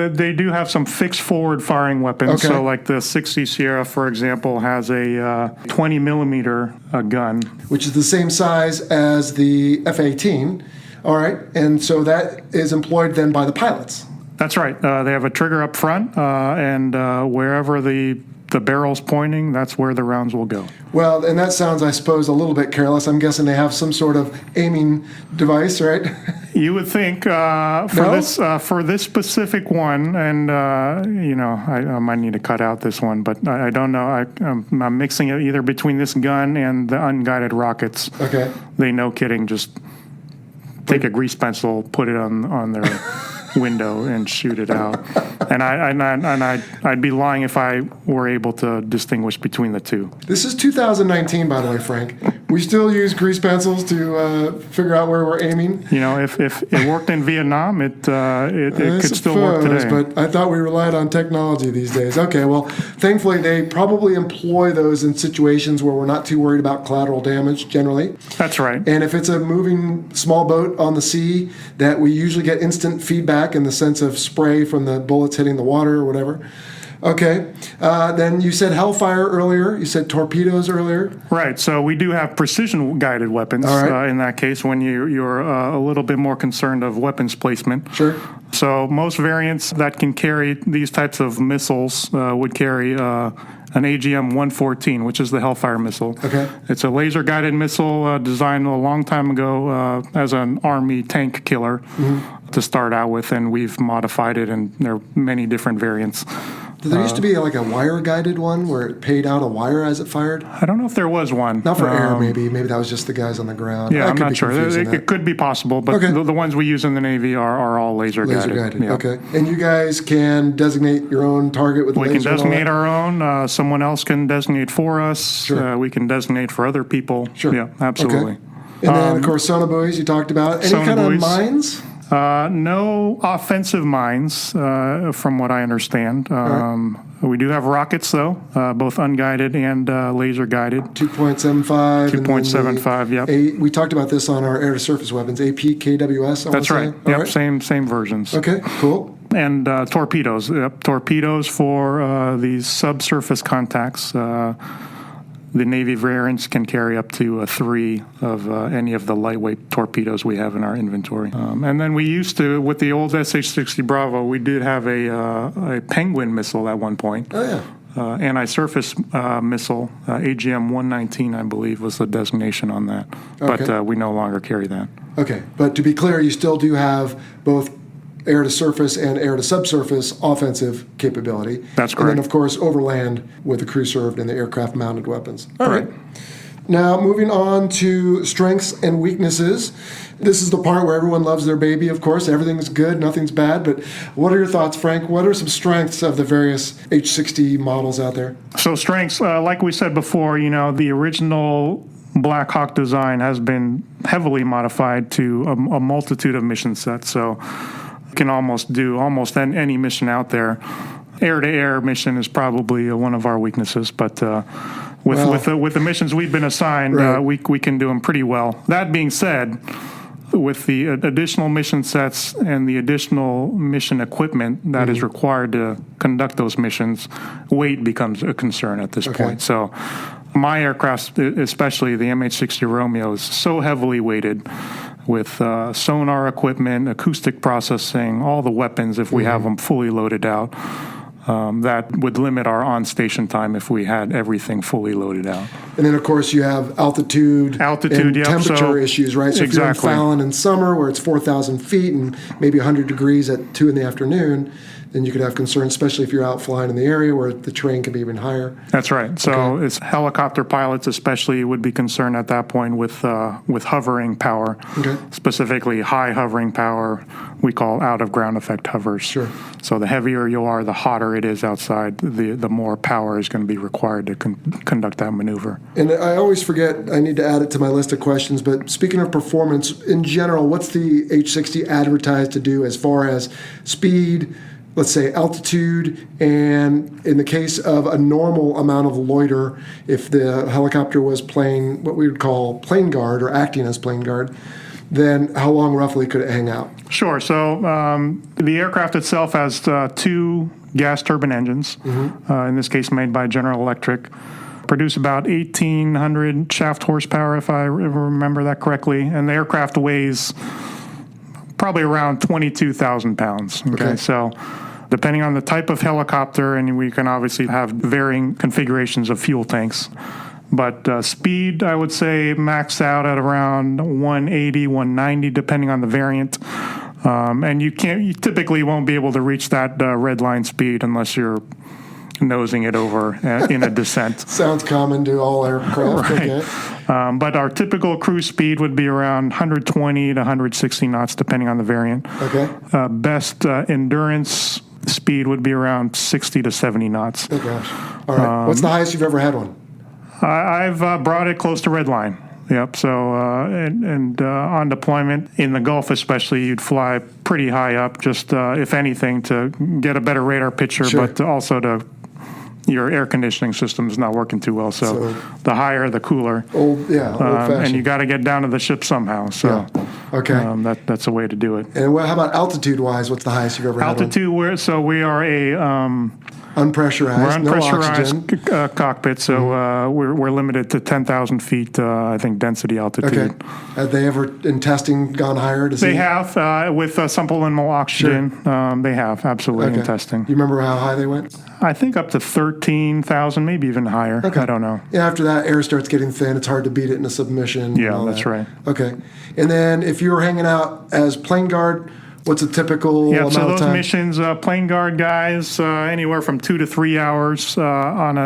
they do have some fixed forward firing weapons. Okay. So like the 60 Sierra, for example, has a 20 millimeter gun. Which is the same size as the F-18. All right. And so that is employed then by the pilots. That's right. They have a trigger up front, and wherever the barrel's pointing, that's where the rounds will go. Well, and that sounds, I suppose, a little bit careless. I'm guessing they have some sort of aiming device, right? You would think for this specific one, and I might need to cut out this one, but I don't know. I'm mixing it either between this gun and the unguided rockets. Okay. They, no kidding, just take a grease pencil, put it on their window, and shoot it out. And I'd be lying if I were able to distinguish between the two. This is 2019, by the way, Frank. We still use grease pencils to figure out where we're aiming. If it worked in Vietnam, it could still work today. But I thought we relied on technology these days. Okay, well, thankfully they probably employ those in situations where we're not too worried about collateral damage generally. That's right. And if it's a moving small boat on the sea, that we usually get instant feedback in the sense of spray from the bullets hitting the water or whatever. Okay. Then you said Hellfire earlier. You said torpedoes earlier. Right. So we do have precision-guided weapons in that case when you're a little bit more concerned of weapons placement. Sure. So most variants that can carry these types of missiles would carry an AGM-114, which is the Hellfire missile. Okay. It's a laser-guided missile designed a long time ago as an Army tank killer to start out with, and we've modified it, and there are many different variants. There used to be like a wire-guided one where it paid out a wire as it fired. I don't know if there was one. Not for air, maybe. Maybe that was just the guys on the ground. Yeah, I'm not sure. It could be possible, but the ones we use in the Navy are all laser-guided. Laser-guided, yeah. Okay. And you guys can designate your own target with laser? We can designate our own. Someone else can designate for us. Sure. We can designate for other people. Sure. Yeah, absolutely. Okay. And then, of course, sonobuoys you talked about. Any kind of mines? No offensive mines, from what I understand. We do have rockets, though, both unguided and laser-guided. 2.75. 2.75, yep. We talked about this on our air-to-surface weapons, APKWS, That's right. Yep, right. Same versions. Okay, cool. And torpedoes. Yep, torpedoes for these subsurface contacts. The Navy variants can carry up to 3 of any of the lightweight torpedoes we have in our inventory. And then we used to, with the old SH-60 Bravo, we did have a Penguin missile at one point. Oh, yeah. Anti-surface missile, AGM-119, I believe, was the designation on that. Okay. But we no longer carry that. Okay. But to be clear, you still do have both air-to-surface and air-to-subsurface offensive capability. That's correct. And then, of course, overland with the crew-served and the aircraft-mounted weapons. All right. Now, moving on to strengths and weaknesses. This is the part where everyone loves their baby, of course. Everything's good, nothing's bad. But what are your thoughts, Frank? What are some strengths of the various H-60 models out there? So strengths, like we said before, the original Blackhawk design has been heavily modified to a multitude of mission sets. So can almost do any mission out there. Air-to-air mission is probably one of our weaknesses, but with the missions we've been assigned, we can do them pretty well. That being said, with the additional mission sets and the additional mission equipment that is required to conduct those missions, weight becomes a concern at this point. So my aircraft, especially the MH-60 Romeo, is so heavily weighted with sonar equipment, acoustic processing, all the weapons if we have them fully loaded out. That would limit our on-station time if we had everything fully loaded out. And then, of course, you have altitude and temperature issues, right? So if you're in Fallon in summer where it's 4,000 feet and maybe 100 degrees at 2 in the afternoon, then you could have concerns, especially if you're out flying in the area where the terrain can be even higher. That's right. So it's helicopter pilots especially would be concerned at that point with hovering power, specifically high hovering power we call out-of-ground effect hovers. Sure. So the heavier you are, the hotter it is outside, the more power is going to be required to conduct that maneuver. And I always forget, I need to add it to my list of questions, but speaking of performance, in general, what's the H-60 advertised to do as far as speed, let's say altitude, and in the case of a normal amount of loiter, if the helicopter was playing what we would call plane guard or acting as plane guard, then how long roughly could it hang out? Sure. So the aircraft itself has 2 gas turbine engines, in this case made by General Electric, produce about 1,800 shaft horsepower, if I remember that correctly, and the aircraft weighs probably around 22,000 pounds. Okay. So depending on the type of helicopter, and we can obviously have varying configurations of fuel tanks. But speed, I would say, maxed out at around 180, 190, depending on the variant. And you typically won't be able to reach that red line speed unless you're nosing it over in a descent. Sounds common to all aircraft. Right. Okay. But our typical cruise speed would be around 120 to 160 knots, depending on the variant. Okay. Best endurance speed would be around 60 to 70 knots. Oh, gosh. All right. What's the highest you've ever had one? I've brought it close to red line. Yep. So, and on deployment in the Gulf, especially, you'd fly pretty high up, just if anything, to get a better radar picture, but also your air conditioning system is not working too well. So the higher, the cooler. Old-fashioned. And you got to get down to the ship somehow. So that's a way to do it. And how about altitude-wise? What's the highest you've ever had? Altitude, we are a unpressurized, we're no oxygen. Cockpit, so we're limited to 10,000 feet, I think, density altitude. Okay. Have they ever, in testing, gone higher to see? They have, with supplemental oxygen. They have, absolutely, in testing. You remember how high they went? I think up to 13,000, maybe even higher. Okay. I don't know. Yeah, after that, air starts getting thin. It's hard to beat it in a submission. Yeah, that's right. Okay. And then if you were hanging out as plane guard, what's a typical amount of time? So those missions, plane guard guys, anywhere from 2 to 3 hours on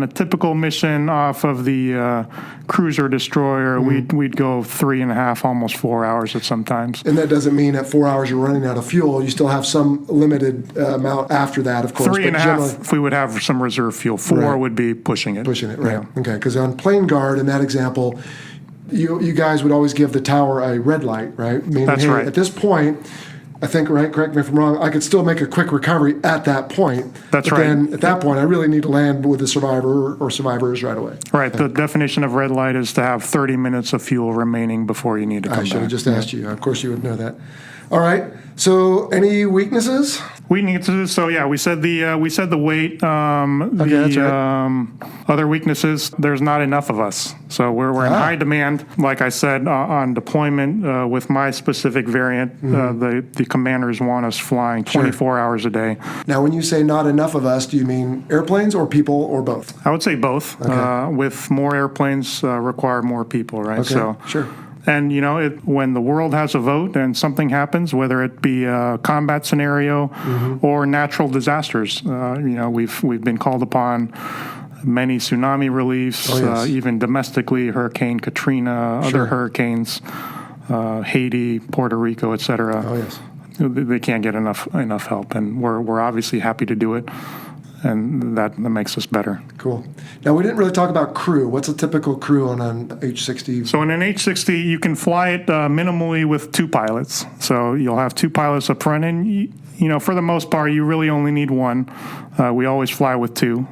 a typical mission off of the cruiser destroyer. We'd go 3.5, almost 4 hours at some times. And that doesn't mean at 4 hours you're running out of fuel. You still have some limited amount after that, of course. 3.5 if we would have some reserve fuel. 4 would be pushing it. Right. Yeah. Okay, because on plane guard, in that example, you guys would always give the tower a red light, right? Meaning, That's right. At this point, I think, right, correct me if I'm wrong, I could still make a quick recovery at that point. That's right. Then at that point, I really need to land with the survivor or survivors right away. Right. The definition of red light is to have 30 minutes of fuel remaining before you need to come back. I should have just asked you. Of course you would know that. All right. So any weaknesses? Weaknesses. So yeah, we said the weight. That's right. Other weaknesses. There's not enough of us. So we're in high demand. Like I said, on deployment with my specific variant, the commanders want us flying 24 hours a day. Now, when you say not enough of us, do you mean airplanes or people or both? I would say both. Okay. With more airplanes, require more people. Right. Okay. So sure. And, when the world has a vote and something happens, whether it be a combat scenario or natural disasters, we've been called upon many tsunami reliefs, even domestically, Hurricane Katrina, other hurricanes, Haiti, Puerto Rico, et cetera. Oh, yes. They can't get enough help, and we're obviously happy to do it. And that makes us better. Cool. Now, we didn't really talk about crew. What's a typical crew on an H-60? So in an H-60, you can fly it minimally with 2 pilots. So you'll have 2 pilots up front, and for the most part, you really only need 1. We always fly with 2.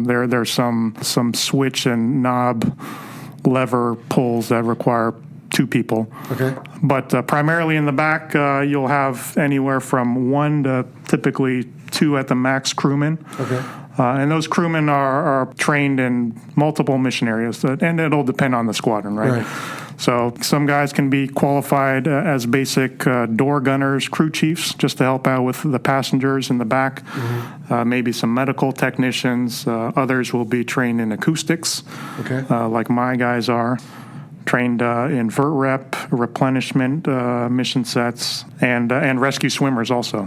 There's some switch and knob lever pulls that require 2 people. Okay. But primarily in the back, you'll have anywhere from 1 to typically 2 at the max crewmen. Okay. And those crewmen are trained in multiple mission areas, and it'll depend on the squadron, right? So some guys can be qualified as basic door gunners, crew chiefs, just to help out with the passengers in the back. Maybe some medical technicians. Others will be trained in acoustics, like my guys are. Trained in vert rep, replenishment mission sets, and rescue swimmers also.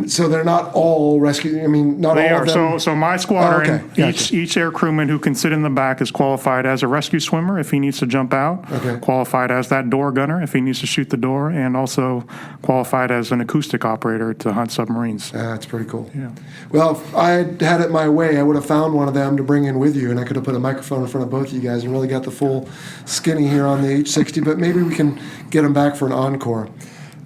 So they're not all rescue. I mean, not they all are. of them. So my squadron, Gotcha. each air crewman who can sit in the back is qualified as a rescue swimmer if he needs to jump out. Qualified as that door gunner if he needs to shoot the door, and also qualified as an acoustic operator to hunt submarines. That's pretty cool. Yeah. Well, if I had it my way, I would have found one of them to bring in with you, and I could have put a microphone in front of both of you guys and really got the full skinny here on the H-60, but maybe we can get them back for an encore.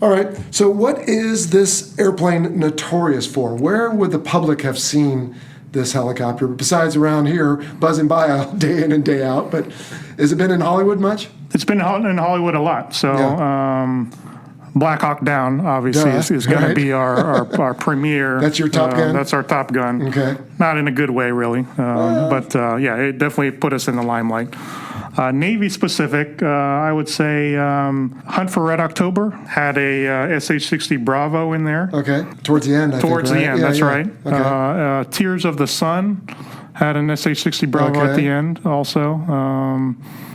All right, so what is this airplane notorious for? Where would the public have seen this helicopter, besides around here, buzzing by all day in and day out? But has it been in Hollywood much? It's been in Hollywood a lot. So Blackhawk Down, obviously, is going to be our premier. That's your Top Gun? That's our Top Gun. Okay. Not in a good way, really. But it definitely put us in the limelight. Navy specific, I would say Hunt for Red October had a SH-60 Bravo in there. Okay. Towards the end, I think, right? The end, that's right. Okay. Tears of the Sun had an SH-60 Bravo at the end also.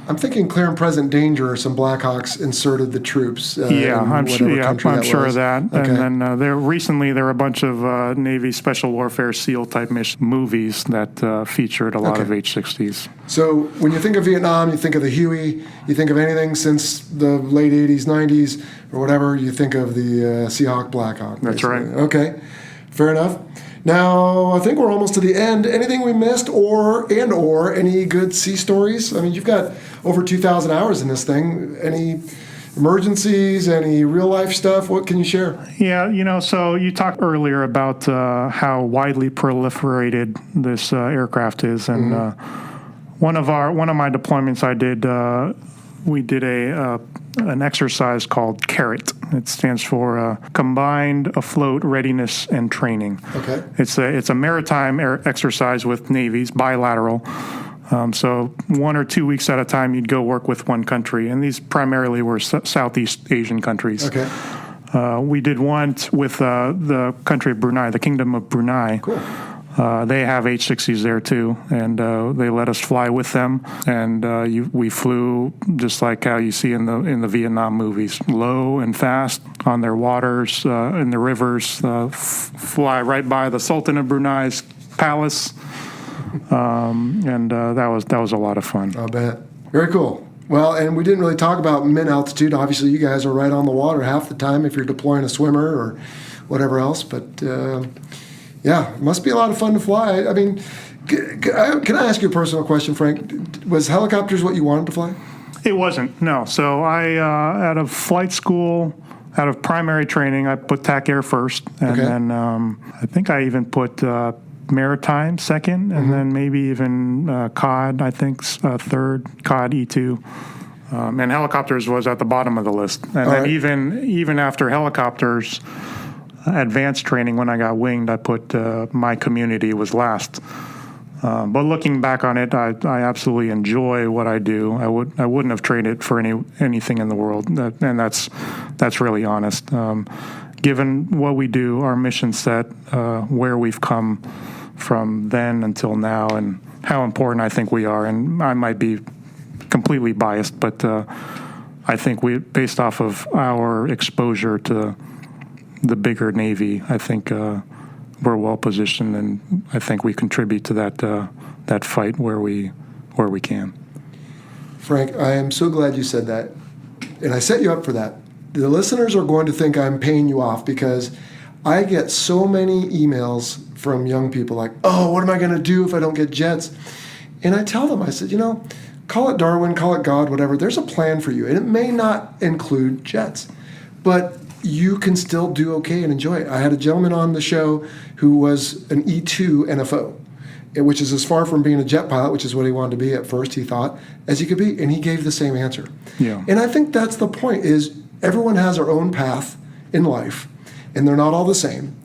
I'm thinking Clear and Present Danger, some Blackhawks inserted the troops. I'm sure of that. Okay. And then there are a bunch of Navy Special Warfare SEAL type mission movies that featured a lot of H-60s. So when you think of Vietnam, you think of the Huey. You think of anything since the late 80s, 90s, or whatever, you think of the Seahawk, Blackhawk. That's right. Okay, fair enough. Now, I think we're almost to the end. Anything we missed or any good sea stories? I mean, you've got over 2,000 hours in this thing. Any emergencies, any real-life stuff? What can you share? Yeah, so you talked earlier about how widely proliferated this aircraft is. And one of my deployments I did, we did an exercise called CARROT. It stands for Combined Afloat Readiness and Training. Okay. It's a maritime exercise with navies, bilateral. So 1 or 2 weeks at a time, you'd go work with one country, and these primarily were Southeast Asian countries. Okay. We did one with the country of Brunei, the Kingdom of Brunei. Cool. They have H-60s there too, and they let us fly with them. And we flew just like how you see in the Vietnam movies, low and fast on their waters, in the rivers, fly right by the Sultan of Brunei's palace, and that was a lot of fun. I'll bet. Very cool. Well, and we didn't really talk about min altitude. Obviously, you guys are right on the water half the time if you're deploying a swimmer or whatever else, but. Yeah, it must be a lot of fun to fly. I mean, can I ask you a personal question, Frank? Was helicopters what you wanted to fly? It wasn't, no. So I, out of flight school, out of primary training, I put TAC Air first. And then I think I even put maritime second, and then maybe even COD, I think, third, COD E2. And helicopters was at the bottom of the list. And then even after helicopters, advanced training, when I got winged, I put my community was last. But looking back on it, I absolutely enjoy what I do. I wouldn't have traded for anything in the world, and that's really honest. Given what we do, our mission set, where we've come from then until now, and how important I think we are, and I might be completely biased, but I think based off of our exposure to the bigger Navy, I think we're well positioned, and I think we contribute to that fight where we can. Frank, I am so glad you said that, and I set you up for that. The listeners are going to think I'm paying you off because I get so many emails from young people like, "Oh, what am I going to do if I don't get jets?" And I tell them, I said, call it Darwin, call it God, whatever. There's a plan for you, and it may not include jets, but you can still do okay and enjoy it. I had a gentleman on the show who was an E2 NFO, which is as far from being a jet pilot, which is what he wanted to be at first, he thought, as he could be, and he gave the same answer. Yeah. And I think that's the point, is everyone has their own path in life, and they're not all the same.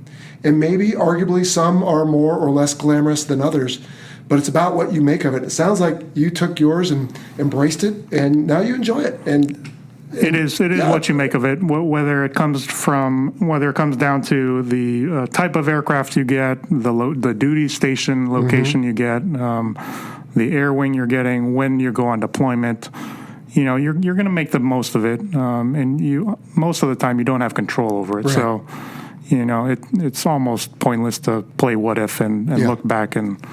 And maybe, arguably, some are more or less glamorous than others, but it's about what you make of it. It sounds like you took yours and embraced it, and now you enjoy it. And it is what you make of it. Whether it comes down to the type of aircraft you get, the duty station location you get, the air wing you're getting, when you go on deployment. You're going to make the most of it, and most of the time you don't have control over it. Right. So, it's almost pointless to play what if and look back and.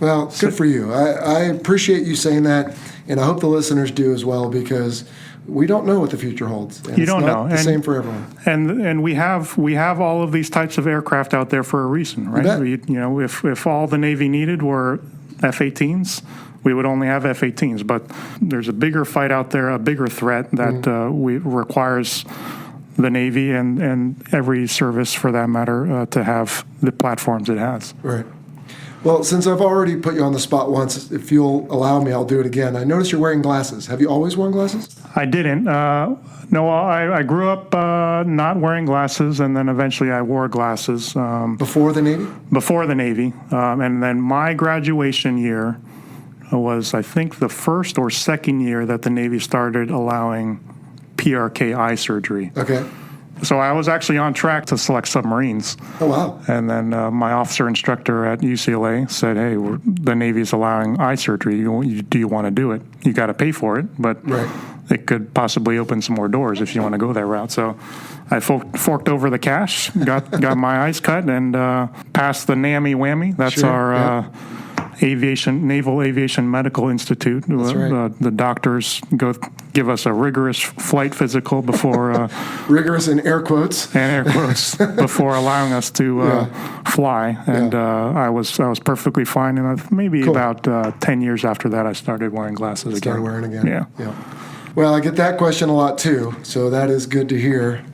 Well, good for you. I appreciate you saying that, and I hope the listeners do as well, because we don't know what the future holds. And you don't know. The same for everyone. And we have all of these types of aircraft out there for a reason, right? If all the Navy needed were F-18s, we would only have F-18s. But there's a bigger fight out there, a bigger threat that requires the Navy and every service, for that matter, to have the platforms it has. Right. Well, since I've already put you on the spot once, if you'll allow me, I'll do it again. I noticed you're wearing glasses. Have you always worn glasses? I didn't. No, I grew up not wearing glasses, and then eventually I wore glasses. Before the Navy? Before the Navy. And then my graduation year was, I think, the first or second year that the Navy started allowing PRK eye surgery. Okay. So I was actually on track to select submarines. Oh, wow. And then my officer instructor at UCLA said, hey, the Navy's allowing eye surgery. Do you want to do it? You got to pay for it, but it could possibly open some more doors if you want to go that route. So I forked over the cash, got my eyes cut, and passed the NAMI whammy. That's our Naval Aviation Medical Institute. That's right. The doctors give us a rigorous flight physical before rigorous in air quotes before allowing us to fly, and I was perfectly fine. And maybe about 10 years after that, I started wearing glasses again. Yeah. Well, I get that question a lot too, so that is good to hear.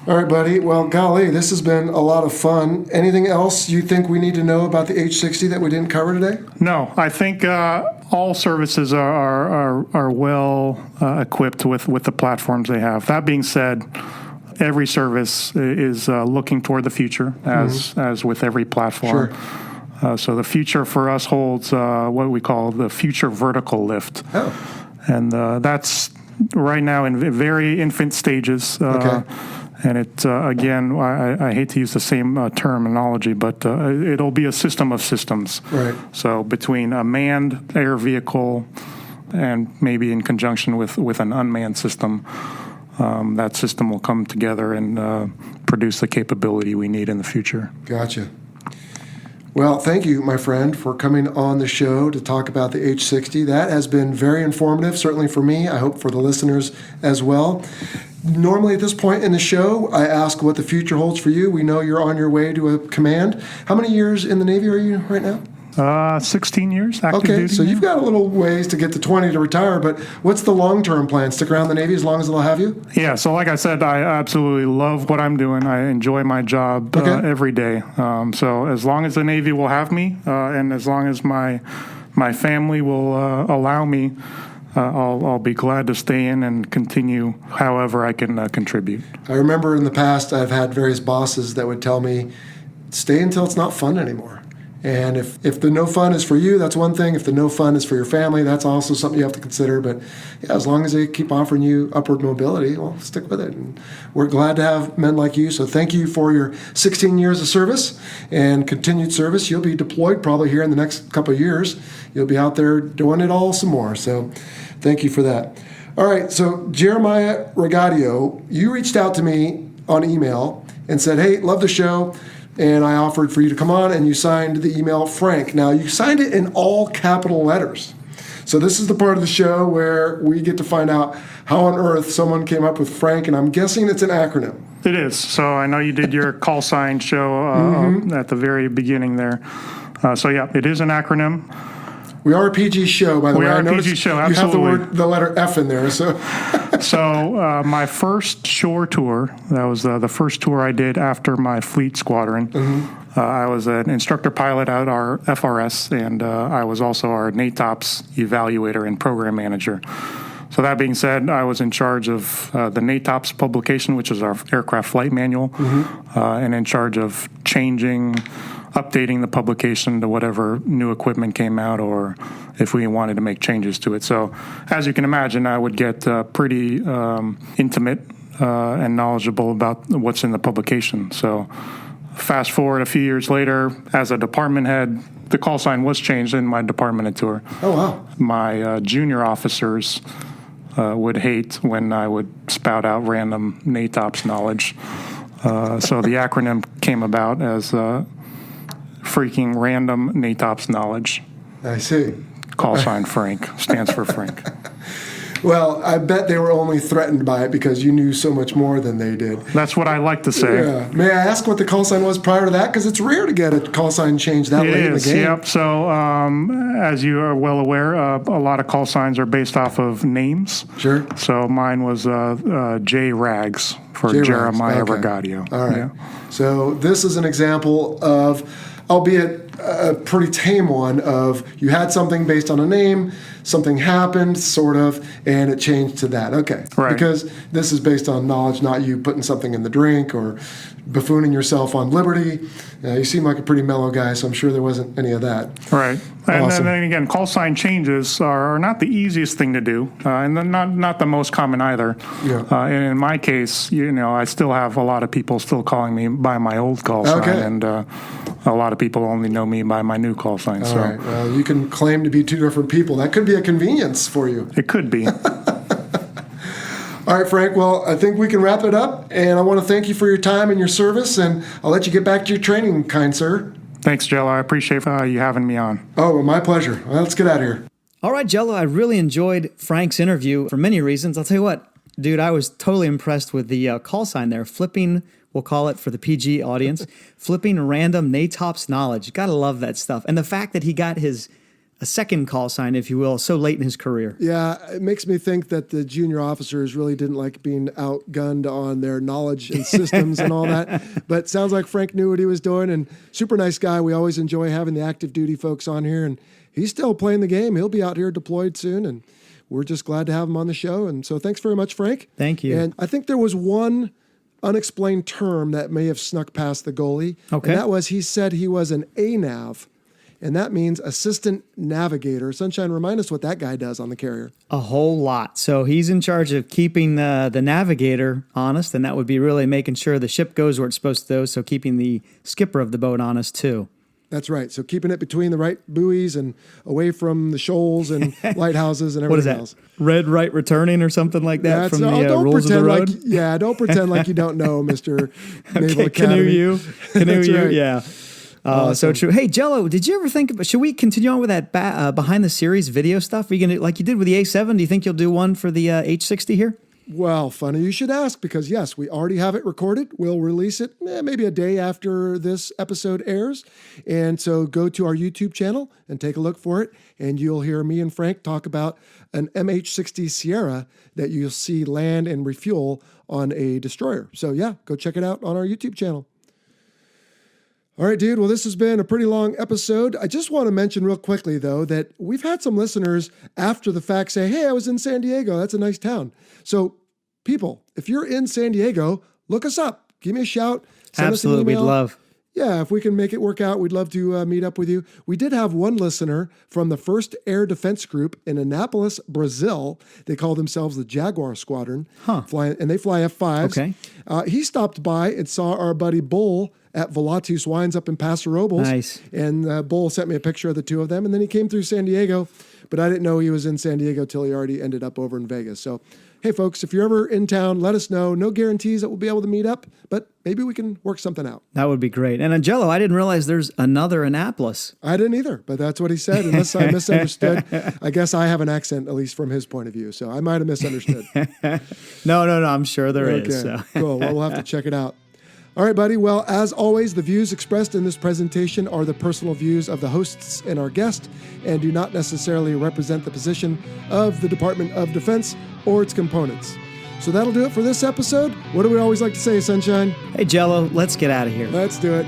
All right, buddy. Well, golly, this has been a lot of fun. Anything else you think we need to know about the H-60 that we didn't cover today? No, I think all services are well equipped with the platforms they have. That being said, every service is looking toward the future, as with every platform. Sure. So the future for us holds what we call the future vertical lift. Oh. And that's right now in very infant stages. And it, again, I hate to use the same terminology, but it'll be a system of systems. Right. So between a manned air vehicle and maybe in conjunction with an unmanned system, that system will come together and produce the capability we need in the future. Gotcha. Well, thank you, my friend, for coming on the show to talk about the H-60. That has been very informative, certainly for me. I hope for the listeners as well. Normally at this point in the show, I ask what the future holds for you. We know you're on your way to a command. How many years in the Navy are you right now? 16 years active duty. Okay, so you've got a little ways to get to 20 to retire, but what's the long-term plan? Stick around the Navy as long as they'll have you? Yeah, so like I said, I absolutely love what I'm doing. I enjoy my job every day. So as long as the Navy will have me, and as long as my family will allow me, I'll be glad to stay in and continue however I can contribute. I remember in the past I've had various bosses that would tell me, stay until it's not fun anymore. And if the no fun is for you, that's one thing. If the no fun is for your family, that's also something you have to consider. But yeah, as long as they keep offering you upward mobility, well, stick with it. And we're glad to have men like you. So thank you for your 16 years of service and continued service. You'll be deployed probably here in the next couple of years. You'll be out there doing it all some more. So thank you for that. All right, so Jeremiah Ragadio, you reached out to me on email and said, hey, love the show. And I offered for you to come on, and you signed the email Frank. Now, you signed it in all capital letters. So this is the part of the show where we get to find out how on earth someone came up with Frank, and I'm guessing it's an acronym. It is. So I know you did your call sign show at the very beginning there. So, yeah, it is an acronym. We are a PG show, by the way. We are a PG show, absolutely. You have the letter F in there. So my first shore tour, that was the first tour I did after my fleet squadron, I was an instructor pilot at our FRS, and I was also our NATOPS evaluator and program manager. So that being said, I was in charge of the NATOPS publication, which is our aircraft flight manual, and in charge of updating the publication to whatever new equipment came out or if we wanted to make changes to it. So as you can imagine, I would get pretty intimate and knowledgeable about what's in the publication. So fast forward a few years later, as a department head, the call sign was changed in my department at tour. Oh, wow. My junior officers would hate when I would spout out random NATOPS knowledge. So the acronym came about as freaking random NATOPS knowledge. I see. Call sign Frank. Stands for Frank. Well, I bet they were only threatened by it because you knew so much more than they did. That's what I like to say. Yeah. May I ask what the call sign was prior to that? Because it's rare to get a call sign changed that late in the game. Yep. So, as you are well aware, a lot of call signs are based off of names. Sure. So mine was J. Rags for Jeremiah Ragadio. All right. Yeah. So this is an example of, albeit a pretty tame one, of you had something based on a name, something happened, sort of, and it changed to that. Okay. Right. Because this is based on knowledge, not you putting something in the drink or buffooning yourself on Liberty. You seem like a pretty mellow guy, so I'm sure there wasn't any of that. Right. And Awesome. then again, call sign changes are not the easiest thing to do, and they're not the most common either. Yeah. And in my case, I still have a lot of people still calling me by my old call sign, and a lot of people only know me by my new call sign. All right. Well, you can claim to be two different people. That could be a convenience for you. It could be. All right, Frank. Well, I think we can wrap it up, and I want to thank you for your time and your service, and I'll let you get back to your training, kind sir. Thanks, Jello. I appreciate you having me on. Oh, well, my pleasure. Well, let's get out of here. All right, Jello, I really enjoyed Frank's interview for many reasons. I'll tell you what, dude, I was totally impressed with the call sign there. Flipping, we'll call it for the PG audience, flipping random NATOPS knowledge. Gotta love that stuff. And the fact that he got a second call sign, if you will, so late in his career. Yeah, it makes me think that the junior officers really didn't like being outgunned on their knowledge and systems and all that. But sounds like Frank knew what he was doing, and super nice guy. We always enjoy having the active duty folks on here, and he's still playing the game. He'll be out here deployed soon, and we're just glad to have him on the show. And so thanks very much, Frank. Thank you. And I think there was one unexplained term that may have snuck past the goalie. Okay. And that was, he said he was an ANAV. And that means assistant navigator. Sunshine, remind us what that guy does on the carrier. A whole lot. So he's in charge of keeping the navigator honest, and that would be really making sure the ship goes where it's supposed to go, so keeping the skipper of the boat honest too. That's right. So keeping it between the right buoys and away from the shoals and lighthouses and everything What is that? else. Red right returning or something like that from the don't rules of the road? Don't pretend like you don't know, Mr. Naval Okay, Academy. Canoe you, right. yeah. Awesome. So true. Hey, Jello, did you ever think about, should we continue on with that behind the series video stuff? Are you going to, like you did with the A7, do you think you'll do one for the H-60 here? Well, funny you should ask, because yes, we already have it recorded. We'll release it maybe a day after this episode airs. And so go to our YouTube channel and take a look for it. And you'll hear me and Frank talk about an MH-60 Sierra that you'll see land and refuel on a destroyer. So yeah, go check it out on our YouTube channel. All right, dude. Well, this has been a pretty long episode. I just want to mention real quickly, though, that we've had some listeners after the fact say, hey, I was in San Diego. That's a nice town. So people, if you're in San Diego, look us up. Give me a shout. Send Absolutely. us an email. We'd love. Yeah, if we can make it work out, we'd love to meet up with you. We did have one listener from the 1st Air Defense Group in Anápolis, Brazil. They call themselves the Jaguar Squadron. And they fly F-5s. Okay. He stopped by and saw our buddy Bull at Volatus Wines up in Paso Robles. Nice. And Bull sent me a picture of the two of them. And then he came through San Diego, but I didn't know he was in San Diego till he already ended up over in Vegas. So, hey, folks, if you're ever in town, let us know. No guarantees that we'll be able to meet up, but maybe we can work something out. That would be great. And Jello, I didn't realize there's another Annapolis. I didn't either, but that's what he said. Unless I misunderstood. I guess I have an accent, at least from his point of view. So I might have misunderstood. No, I'm sure there is. So. Cool. Well, we'll have to check it out. All right, buddy. Well, as always, the views expressed in this presentation are the personal views of the hosts and our guest, and do not necessarily represent the position of the Department of Defense or its components. So that'll do it for this episode. What do we always like to say, Sunshine? Hey, Jello, let's get out of here. Let's do it.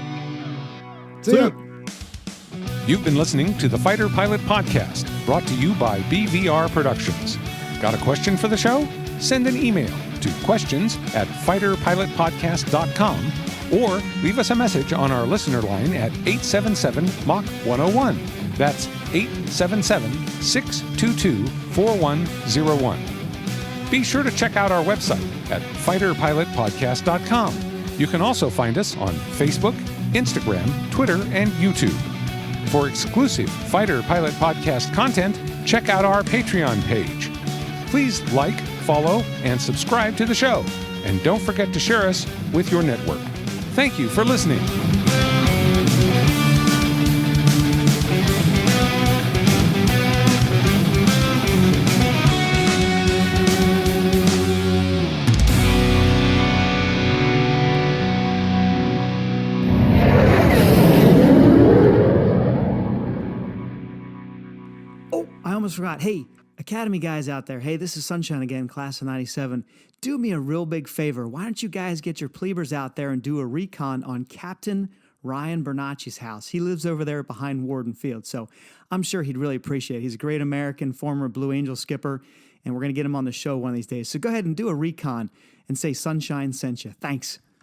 See ya. You've been listening to the Fighter Pilot Podcast, brought to you by BVR Productions. Got a question for the show? Send an email to questions@fighterpilotpodcast.com or leave us a message on our listener line at 877-MACH-101. That's 877-622-4101. Be sure to check out our website at fighterpilotpodcast.com. You can also find us on Facebook, Instagram, Twitter, and YouTube. For exclusive Fighter Pilot Podcast content, check out our Patreon page. Please like, follow, and subscribe to the show. And don't forget to share us with your network. Thank you for listening. Oh, I almost forgot. Hey, Academy guys out there. Hey, this is Sunshine again, class of 97. Do me a real big favor. Why don't you guys get your plebers out there and do a recon on Captain Ryan Bernacci's house? He lives over there behind Warden Field, so I'm sure he'd really appreciate it. He's a great American, former Blue Angel skipper, and we're going to get him on the show one of these days. So go ahead and do a recon and say Sunshine sent you. Thanks.